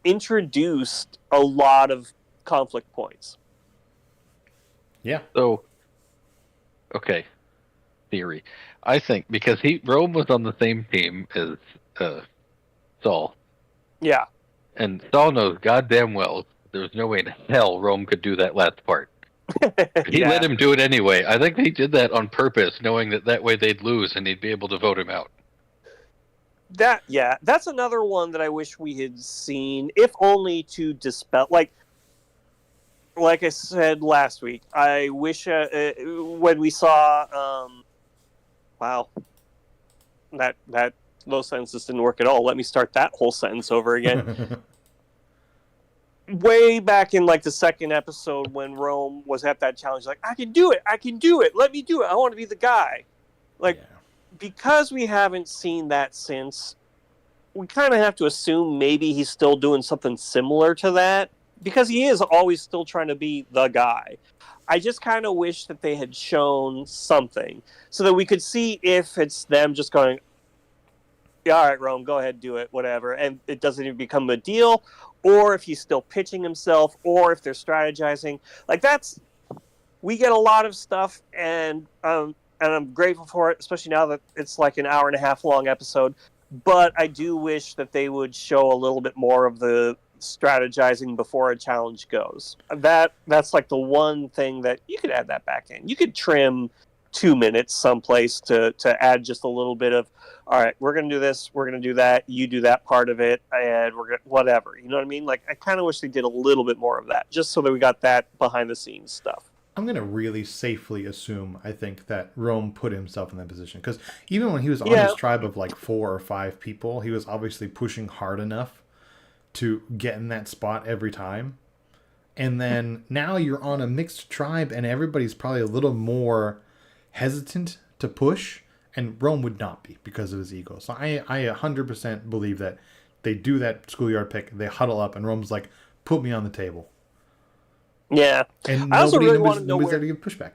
introduced a lot of conflict points. Yeah. So, okay, theory. I think because Rome was on the same team as Saul. Yeah. And Saul knows goddamn well there's no way in hell Rome could do that last part. He let him do it anyway. I think he did that on purpose, knowing that way they'd lose and he'd be able to vote him out. That's another one that I wish we had seen, if only to dispel. Like I said last week, I wish when we saw, wow, that those sentences didn't work at all. Let me start that whole sentence over again. Way back in like the second episode when Rome was at that challenge, like, I can do it, let me do it, I want to be the guy. Because we haven't seen that since, we kind of have to assume maybe he's still doing something similar to that, because he is always still trying to be the guy. I just kind of wish that they had shown something so that we could see if it's them just going, yeah, all right, Rome, go ahead, do it, whatever, and it doesn't even become a deal, or if he's still pitching himself, or if they're strategizing. We get a lot of stuff, and I'm grateful for it, especially now that it's like an hour-and-a-half long episode, but I do wish that they would show a little bit more of the strategizing before a challenge goes. That's like the one thing that you could add that back in. You could trim 2 minutes someplace to add just a little bit of, all right, we're going to do this, we're going to do that, you do that part of it, and we're going to, whatever. You know what I mean? Like, I kind of wish they did a little bit more of that, just so that we got that behind-the-scenes stuff. I'm going to really safely assume, I think, that Rome put himself in that position. Because even when he was on his tribe of like 4 or 5 people, he was obviously pushing hard enough to get in that spot every time. And then now you're on a mixed tribe and everybody's probably a little more hesitant to push, and Rome would not be because of his ego. So I 100% believe that they do that schoolyard pick, they huddle up, and Rome's like, put me on the table. Yeah. And I also really want to know nobody's there to give pushback.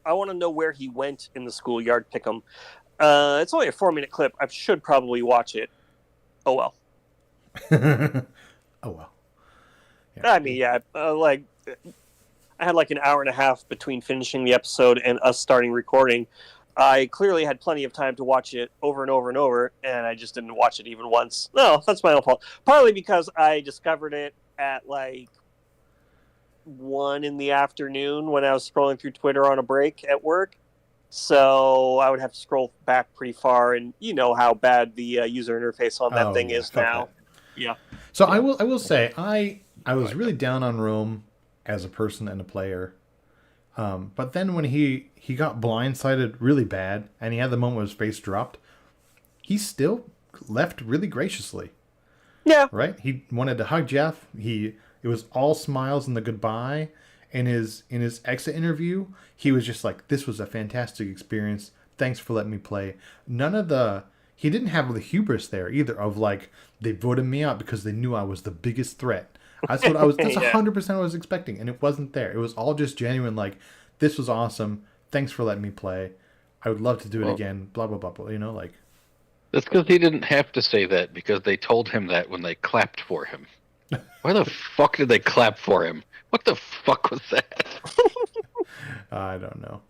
I want to know where he went in the schoolyard pick'em. It's only a 4-minute clip. I should probably watch it. Oh, well. Oh, well. Yeah. I mean, I had like an hour and a half between finishing the episode and us starting recording. I clearly had plenty of time to watch it over and over and over, and I just didn't watch it even once. No, that's my own fault. Partly because I discovered it at like 1 in the afternoon when I was scrolling through Twitter on a break at work. So I would have to scroll back pretty far, and you know how bad the user interface on that Oh thing yeah, is fuck now. that. Yeah. So Yeah. I will say I was really down on Rome as a person and a player. But then when he got blindsided really bad and he had the moment where his face dropped, he still left really graciously. Yeah. Right? He wanted to hug Jeff. It was all smiles in the goodbye. In his exit interview, he was just like, "This was a fantastic experience. Thanks for letting me play." None of the he didn't have the hubris there either of like they voted me out because they knew I was the biggest threat. That's Yeah. 100% what I was expecting, and it wasn't there. It was all just genuine like, "This was awesome. Thanks for letting me play. I would love to do it Well, again." Blah blah blah blah. You know, like that's because he didn't have to say that because they told him that when they clapped for him. Why the fuck did they clap for him? What the fuck was that? I don't know.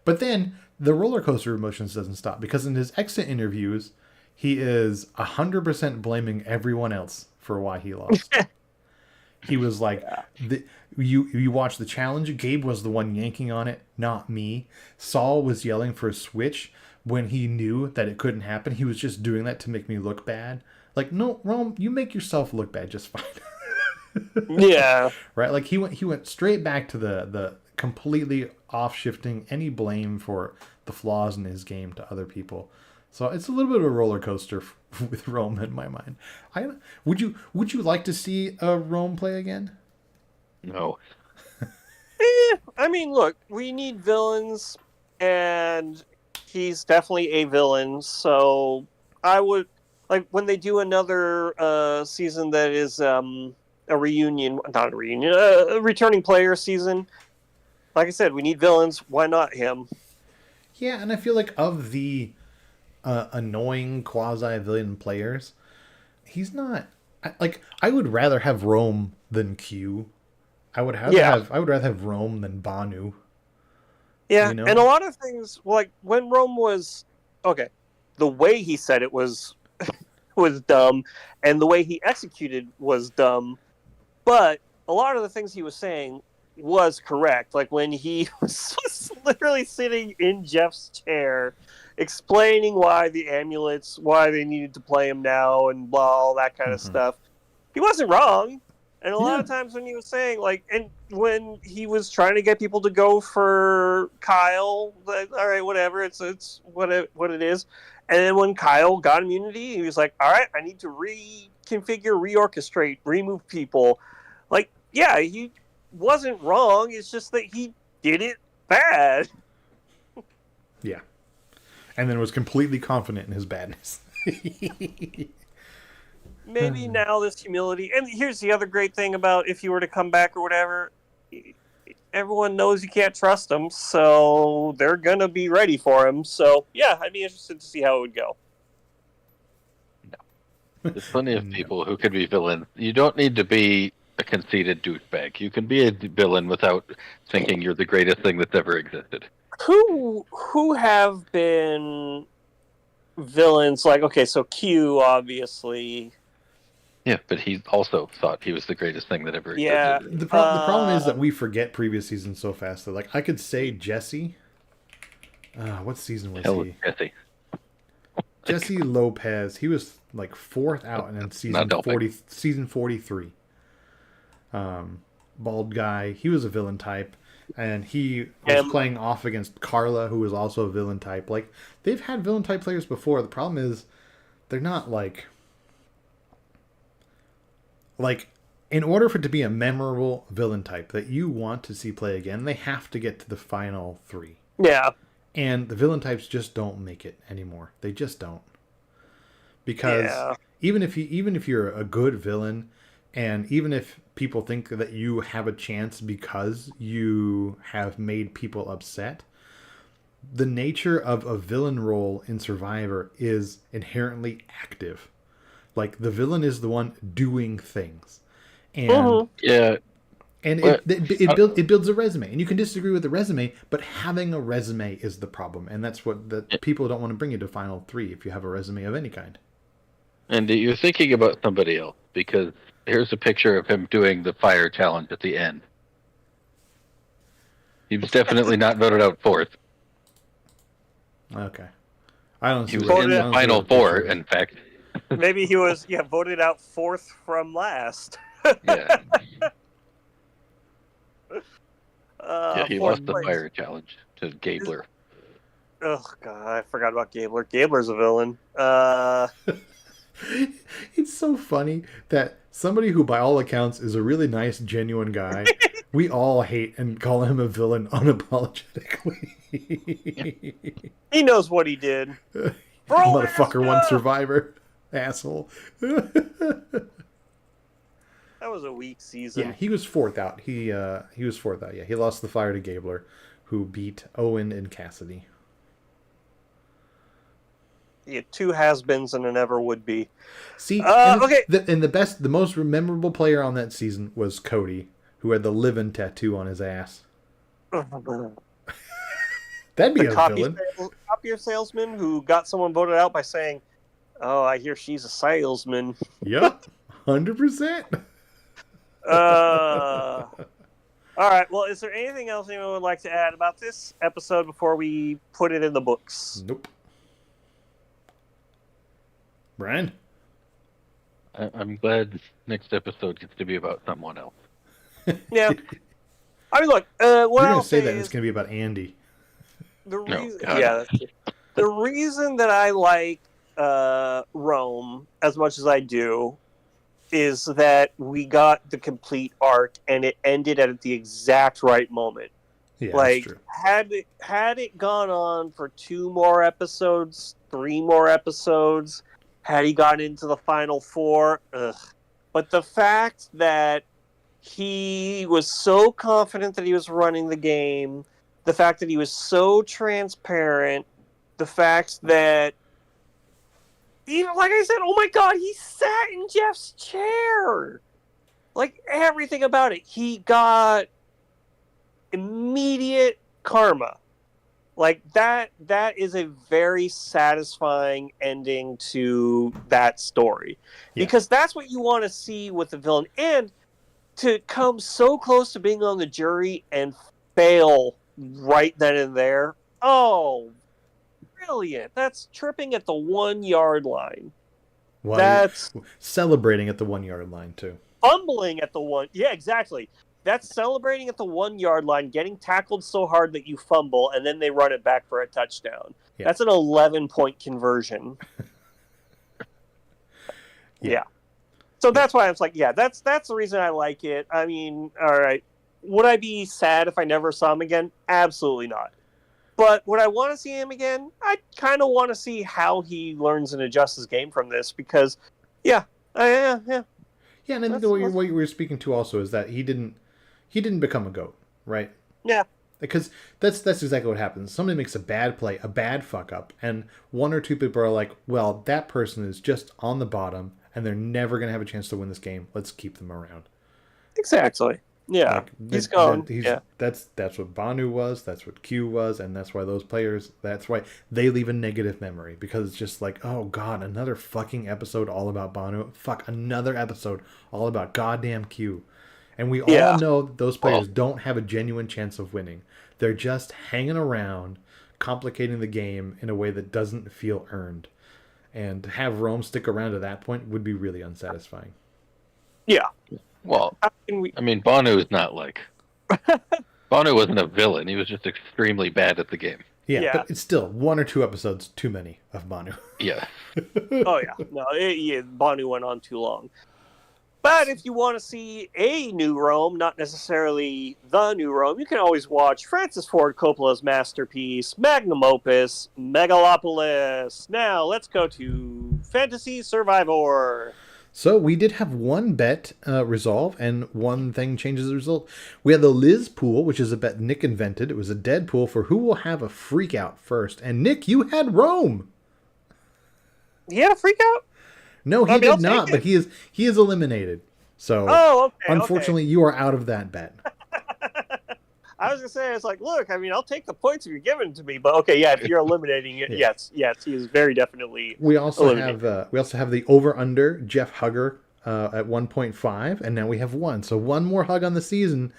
But then the roller coaster emotions doesn't stop because in his exit interviews, he is 100% blaming everyone else for why he lost. He was like, Yeah. you watch the challenge. Gabe was the one yanking on it, not me. Saul was yelling for a switch when he knew that it couldn't happen. He was just doing that to make me look bad. Like, no, Rome, you make yourself look bad just fine. Yeah. Right? Like he went straight back to the completely off shifting any blame for the flaws in his game to other people. So it's a little bit of a roller coaster with Rome in my mind. Would you like to see Rome play again? No. I mean, look, we need villains, and he's definitely a villain. So I would like when they do another season that is a reunion, not a reunion, a returning player season. Like I said, we need villains. Why not him? Yeah, and I feel like of the annoying quasi villain players, he's not like I would rather have Rome than Q. Yeah. I would rather have Rome than Banu. Yeah, You and a know? lot of things like when Rome was okay, the way he said it was was dumb, and the way he executed was dumb. But a lot of the things he was saying was correct. Like when he was literally sitting in Jeff's chair, explaining why the amulets, why they needed to play him now, and blah, all that kind of Mm-hmm. stuff. He wasn't wrong. And a lot Yeah. of times when he was saying like, and when he was trying to get people to go for Kyle, like, all right, whatever, it's what it is. And then when Kyle got immunity, he was like, all right, I need to reconfigure, reorchestrate, remove people. Like, yeah, he wasn't wrong. It's just that he did it bad. Yeah. And then was completely confident in his badness. Maybe now this humility. And here's the other great thing about if he were to come back or whatever, everyone knows you can't trust him, so they're gonna be ready for him. So yeah, I'd be interested to see how it would go. There's plenty of No. people who could be villains. You don't need to be a conceited douchebag. You can be a villain without thinking you're the greatest thing that's ever existed. Who have been villains like okay, so Q obviously. Yeah, but he also thought he was the greatest thing that ever Yeah. existed. The problem is that we forget previous seasons so fast. That like I could say Jesse. What season was Hell, he? Jesse. Jesse Lopez. He was like fourth out, and then season Not helping. season 43. Bald guy. He was a villain type, and he was playing off against Carla, who was also a villain type. Like they've had villain type players before. The problem is they're not like in order for it to be a memorable villain type that you want to see play again, they have to get to the final 3. Yeah. And the villain types just don't make it anymore. They just don't. Because even if you're a good villain, and even if people think that you have a chance because you have made people upset, the nature of a villain role in Survivor is inherently active. Like the villain is the one doing things, and Yeah, and but- it builds a resume, and you can disagree with the resume, but having a resume is the problem, and that's what people don't want to bring you to final 3 if you have a resume of any kind. and you're thinking about somebody else because here's a picture of him doing the fire challenge at the end. He was definitely not voted out fourth. Okay. I don't He see was what in I the don't see final what the four, picture is. in fact. Maybe he was voted out fourth from last. Yeah. Yeah, he Fourth lost the place. fire challenge to Gabler. Oh god, I forgot about Gabler. Gabler's a villain. It's so funny that somebody who, by all accounts, is a really nice, genuine guy, we all hate and call him a villain unapologetically. He knows what he did. Bro, Motherfucker, one survivor, asshole. That was a weak season. Yeah, he was fourth out. He was fourth out. Yeah, he lost the fire to Gabler, who beat Owen and Cassidy. He had two has-beens and a never would be. See, Okay. The most memorable player on that season was Cody, who had the living tattoo on his ass. That'd be a villain. Copier salesman who got someone voted out by saying, "Oh, I hear she's a salesman." Yep, 100%. All right. Well, is there anything else anyone would like to add about this episode before we put it in the books? Nope. Brian? I'm glad next episode gets to be about someone else. Yeah. I mean, look. What You're I'll going to say say that is it's going to be about Andy. the reason. God. Yeah. That's true. The reason that I like Rome as much as I do is that we got the complete arc and it ended at the exact right moment. Yeah, Like, that's true. had it gone on for 2 more episodes, 3 more episodes, had he gotten into the final 4, ugh. But the fact that he was so confident that he was running the game, the fact that he was so transparent, the fact that even, like I said, oh my god, he sat in Jeff's chair. Like, everything about it. He got immediate karma. Like, that is a very satisfying ending to that story. Yeah. Because that's what you want to see with the villain. And to come so close to being on the jury and fail right then and there. Oh, brilliant. That's tripping at the 1-yard line. Well, That's celebrating at the 1-yard line, too. fumbling at the 1. Yeah, exactly. That's celebrating at the 1-yard line, getting tackled so hard that you fumble, and then they run it back for a touchdown. Yeah. That's an 11-point conversion. Yeah. So that's why I was like, yeah, that's the reason I like it. I mean, all right. Would I be sad if I never saw him again? Absolutely not. But would I want to see him again? I kind of want to see how he learns and adjusts his game from this because, yeah. Yeah, and I think what you were speaking to also is that he didn't become a GOAT, right? Yeah. Because that's exactly what happens. Somebody makes a bad play, a bad fuck up, and 1 or 2 people are like, well, that person is just on the bottom, and they're never going to have a chance to win this game. Let's keep them around. Exactly. Yeah. He's gone. Yeah. That's what Banu was, that's what Q was, and that's why those players, that's why they leave a negative memory. Because it's just like, oh god, another fucking episode all about Banu. Fuck, another episode all about goddamn Q. And we all know that those players don't have a genuine chance of winning. They're just hanging around, complicating the game in a way that doesn't feel earned. And to have Rome stick around to that point would be really unsatisfying. Yeah. Well, I mean, Banu is not like... Banu wasn't a villain. He was just extremely bad at the game. Yeah, but it's still 1 or 2 episodes too many of Banu. Yeah. Oh, yeah. No, Banu went on too long. But if you want to see a new Rome, not necessarily the new Rome, you can always watch Francis Ford Coppola's masterpiece, magnum opus, Megalopolis. Now, let's go to Fantasy Survivor. So we did have one bet resolve, and one thing changes the result. We had the Liz pool, which is a bet Nick invented. It was a dead pool for who will have a freak out first. And Nick, you had Rome. He had a freak out? No, he did not, but he is eliminated. So, unfortunately, you are out of that bet. I was going to say, it's like, look, I mean, I'll take the points if you're giving it to me. But, okay, yeah, if you're eliminating it, yes, he is very definitely We also have the over-under, Jeff Hugger, at 1.5, and now we have 1. So one more hug on the season.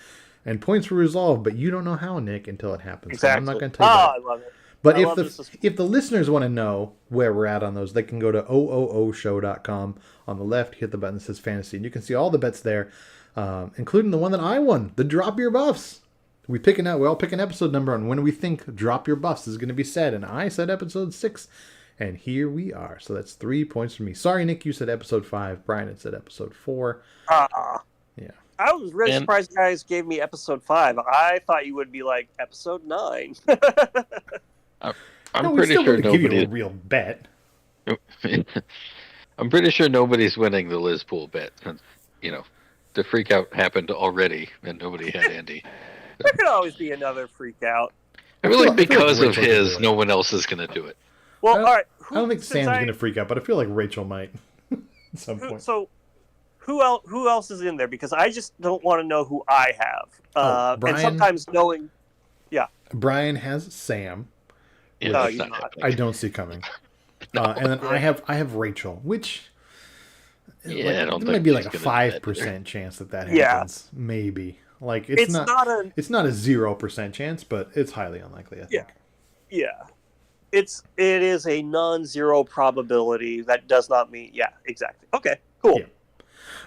And points will resolve, but you don't know how, Nick, until it happens. Exactly. I'm not going to tell you that. I love it. But I love this. if the listeners want to know where we're at on those, they can go to OOOshow.com. On the left, hit the button that says Fantasy, and you can see all the bets there, including the one that I won, the Drop Your Buffs. We all pick an episode number on when we think Drop Your Buffs is going to be said, and I said episode 6, and here we are. So that's 3 points for me. Sorry, Nick, you said episode 5. Brian had said episode 4. Yeah. I was really surprised you guys gave me episode 5. I thought you would be like episode 9. I'm pretty sure give you a real bet. I'm pretty sure nobody's winning the Liz Pool bet since the freak out happened already and nobody had Andy. There could always be another freak out. I feel like because of his, no one else is going to do it. Well, all right. I don't think Sam's going to freak out, but I feel like Rachel might at some point. So, who else is in there? Because I just don't want to know who I have. Brian, and sometimes knowing, Brian has Sam. Yeah, No, that's you're not not. happening. I don't see coming. And then I have Rachel, which I don't there think might be like a she's gonna do that 5% chance that Yeah. happens. Maybe. Like it's not a 0% chance, but it's highly unlikely, I think. Yeah. It is a non-zero probability. That does not mean exactly. Okay, cool. Yeah.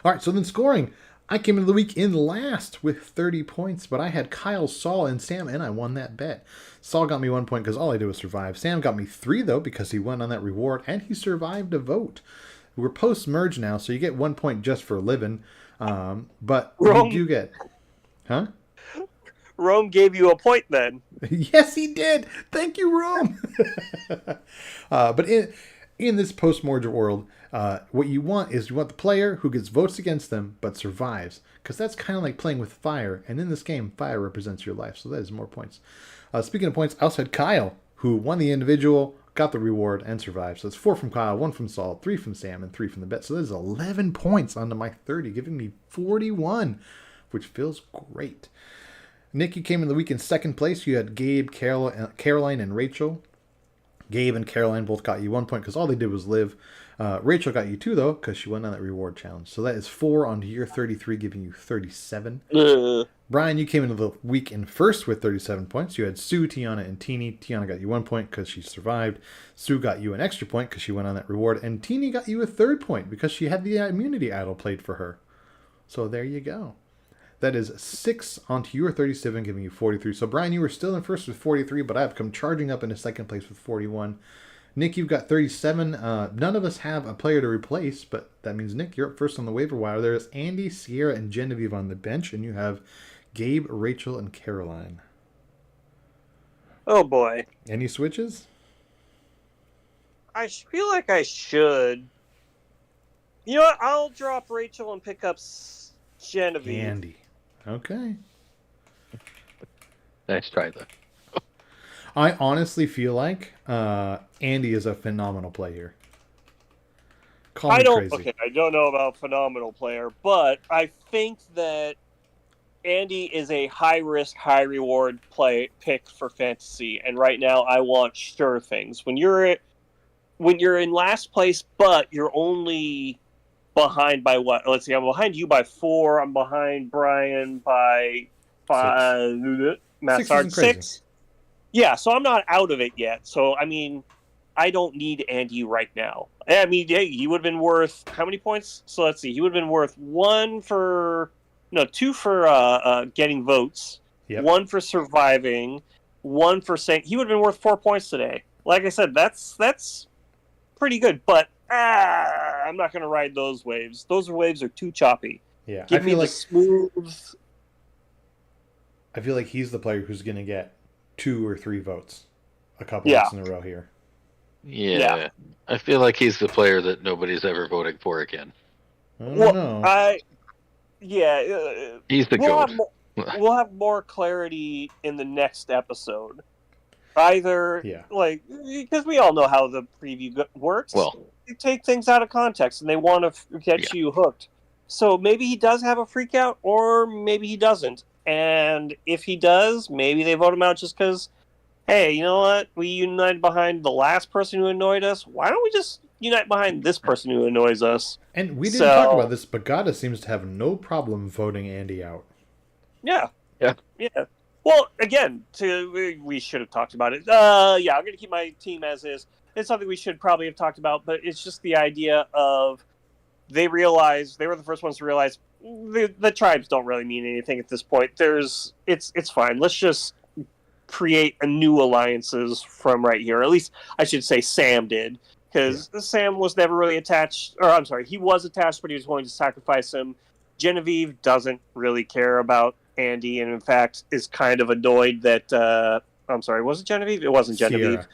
All right, so then scoring. I came into the week in last with 30 points, but I had Kyle, Saul, and Sam, and I won that bet. Saul got me 1 point because all I did was survive. Sam got me 3, though, because he won on that reward, and he survived a vote. We're post-merge now, so you get 1 point just for living. But Rome. you do get... Huh? Rome gave you a point then. Yes, he did. Thank you, Rome. But in this post-merge world, what you want the player who gets votes against them but survives, because that's kind of like playing with fire. And in this game, fire represents your life, so that is more points. Speaking of points, I also had Kyle, who won the individual, got the reward, and survived. So it's 4 from Kyle, 1 from Saul, 3 from Sam, and 3 from the bet. So that is 11 points onto my 30, giving me 41, which feels great. Nick, you came in the week in second place. You had Gabe, Caroline, and Rachel. Gabe and Caroline both got you 1 point because all they did was live. Rachel got you 2, though, because she went on that reward challenge. So that is 4 onto your 33, giving you 37. Brian, you came into the week in first with 37 points. You had Sue, Tiana, and Teeny. Tiana got you 1 point because she survived. Sue got you an extra point because she went on that reward. And Teeny got you a 3rd point because she had the immunity idol played for her. So there you go. That is 6 onto your 37, giving you 43. So, Brian, you were still in first with 43, but I've come charging up into second place with 41. Nick, you've got 37. None of us have a player to replace, but that means, Nick, you're up first on the waiver wire. There's Andy, Sierra, and Genevieve on the bench, and you have Gabe, Rachel, and Caroline. Oh, boy. Any switches? I feel like I should. You know what? I'll drop Rachel and pick up Genevieve. Andy. Okay. Nice try, though. I honestly feel like Andy is a phenomenal player. Call me crazy. Okay, I don't know about phenomenal player, but I think that Andy is a high risk, high reward pick for fantasy, and right now I want sure things. When you're in last place, but you're only behind by what? Let's see, I'm behind you by 4. I'm behind Brian by 5. Matt 6. Yeah, so I'm not out of it yet. So I mean, I don't need Andy right now. I mean, he would have been worth how many points? So let's see, he would have been worth 2 for getting votes, 1 for surviving, 1 for saying he would have been worth 4 points today. Like I said, that's pretty good, but I'm not going to ride those waves. Those waves are too choppy. Yeah, Give me the smooth. I feel like he's the player who's going to get 2 or 3 votes a couple weeks in a row here. Yeah. I feel like he's the player that nobody's ever voting for again. I don't know. He's the GOAT. We'll have more clarity in the next episode. Either, because we all know how the preview works. Well, they take things out of context and they want to get you hooked. So maybe he does have a freak out, or maybe he doesn't. And if he does, maybe they vote him out just because, hey, you know what? We united behind the last person who annoyed us. Why don't we just unite behind this person who annoys us? And we didn't talk about this, but Gada seems to have no problem voting Andy out. Yeah. Yeah. Well, again, we should have talked about it. Yeah, I'm going to keep my team as is. It's something we should probably have talked about, but it's just the idea of they realized they were the first ones to realize the tribes don't really mean anything at this point. It's fine. Let's just create a new alliances from right here. At least I should say Sam did, because Sam was never really attached. Or I'm sorry, he was attached, but he was willing to sacrifice him. Genevieve doesn't really care about Andy, and in fact is kind of annoyed that. I'm sorry, was it Genevieve? It wasn't Genevieve.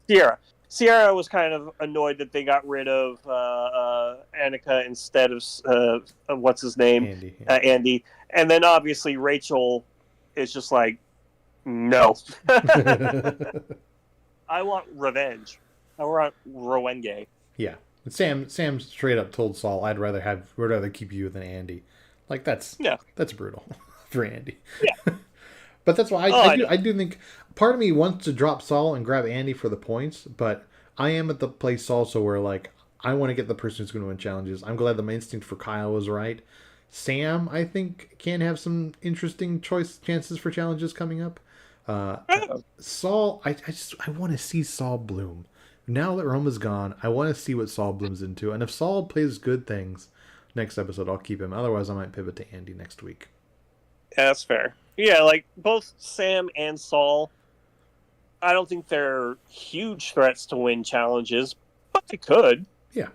Sierra. No. Sierra was kind of annoyed that they got rid of Annika instead of what's his name, Andy. Andy, and then obviously Rachel is just like, no, I want revenge. I want Rowenge. Yeah. Sam straight up told Saul, "I'd rather keep you than Andy." Like that's brutal for Andy. Yeah. But that's why I do think part of me wants to drop Saul and grab Andy for the points, but I am at the place also where like I want to get the person who's going to win challenges. I'm glad that my instinct for Kyle was right. Sam, I think, can have some interesting chances for challenges coming up. Saul, I want to see Saul bloom. Now that Roma's gone, I want to see what Saul blooms into. And if Saul plays good things next episode, I'll keep him. Otherwise, I might pivot to Andy next week. Yeah, that's fair. Yeah, like both Sam and Saul, I don't think they're huge threats to win challenges, but they could. Yeah.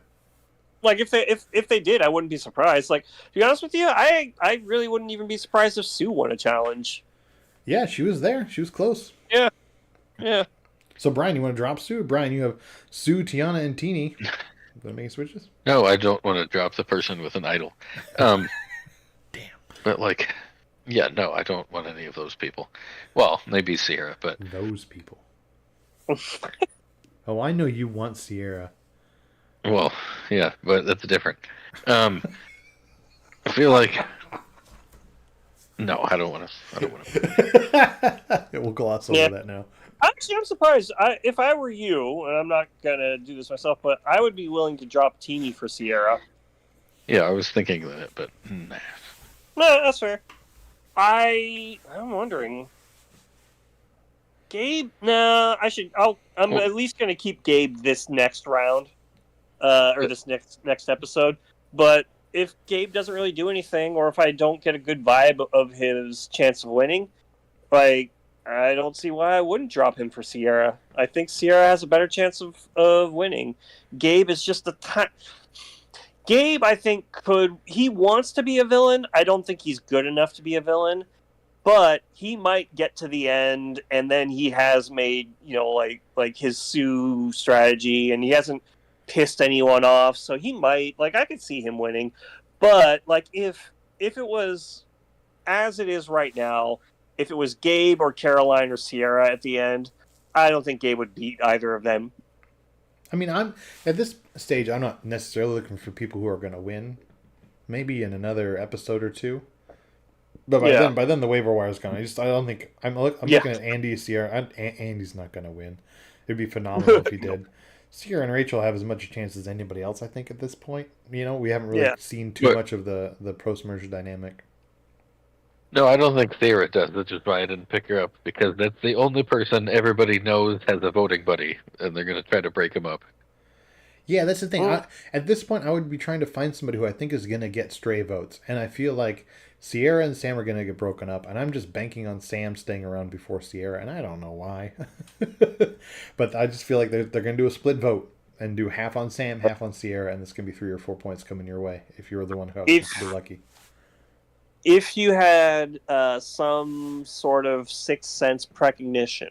Like if they did, I wouldn't be surprised. Like, to be honest with you, I really wouldn't even be surprised if Sue won a challenge. Yeah, she was there. She was close. Yeah. So, Brian, you want to drop Sue? Brian, you have Sue, Tiana, and Teeny. Want to make switches? No, I don't want to drop the person with an idol. Damn. But like, yeah, no, I don't want any of those people. Well, maybe Sierra, but Those people. Oh, I know you want Sierra. well, yeah, but that's different. I feel like no, I don't want to. We'll gloss over that now. Actually, I'm surprised. If I were you, and I'm not gonna do this myself, but I would be willing to drop Teeny for Sierra. Yeah, I was thinking that, but nah. No, that's fair. I'm wondering. Gabe? No, I'm at least gonna keep Gabe this next round, or this next episode. But if Gabe doesn't really do anything, or if I don't get a good vibe of his chance of winning, like, I don't see why I wouldn't drop him for Sierra. I think Sierra has a better chance of winning. Gabe is just Gabe, I think, he wants to be a villain. I don't think he's good enough to be a villain, but he might get to the end, and then he has made, like his Sue strategy, and he hasn't pissed anyone off, so he might, I could see him winning. But, if it was as it is right now, if it was Gabe or Caroline or Sierra at the end, I don't think Gabe would beat either of them. I mean, I'm at this stage, I'm not necessarily looking for people who are going to win. Maybe in another episode or two. But by then the waiver wire is gone. I don't think I'm looking at Andy, Sierra. Andy's not going to win. It'd be phenomenal if he did. Sierra and Rachel have as much a chance as anybody else, I think, at this point. We haven't really seen too much of the post-merger dynamic. No, I don't think Sarah does, which is why I didn't pick her up, because that's the only person everybody knows has a voting buddy, and they're going to try to break him up. Yeah, that's the thing. At this point, I would be trying to find somebody who I think is going to get stray votes, and I feel like Sierra and Sam are going to get broken up, and I'm just banking on Sam staying around before Sierra, and I don't know why. But I just feel like they're going to do a split vote and do half on Sam, half on Sierra, and it's going to be 3 or 4 points coming your way if you're the one who happens to be lucky. If you had some sort of sixth sense precognition,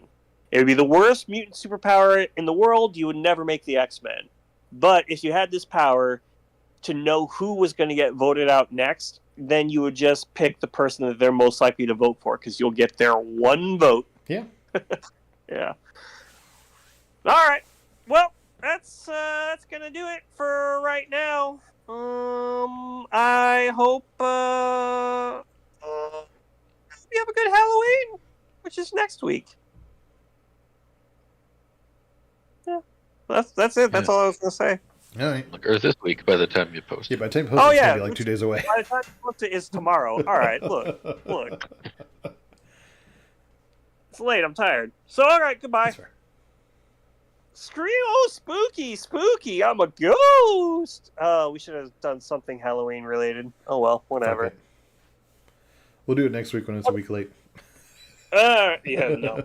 it would be the worst mutant superpower in the world. You would never make the X-Men. But if you had this power to know who was going to get voted out next, then you would just pick the person that they're most likely to vote for, because you'll get their one vote. Yeah. Yeah. All right. Well, that's gonna do it for right now. I hope you have a good Halloween, which is next week. Yeah, that's it. That's all I was gonna say. All right. Or this week by the time you post. Yeah, by the time you post, it's going to be 2 days away. By the time you post it is tomorrow. All right, look. It's late. I'm tired. So, all right, goodbye. That's fair. Scream! Oh, spooky, spooky! I'm a ghost. Oh, we should have done something Halloween related. Oh well, whatever. Okay. We'll do it next week when it's a week late. Yeah, no.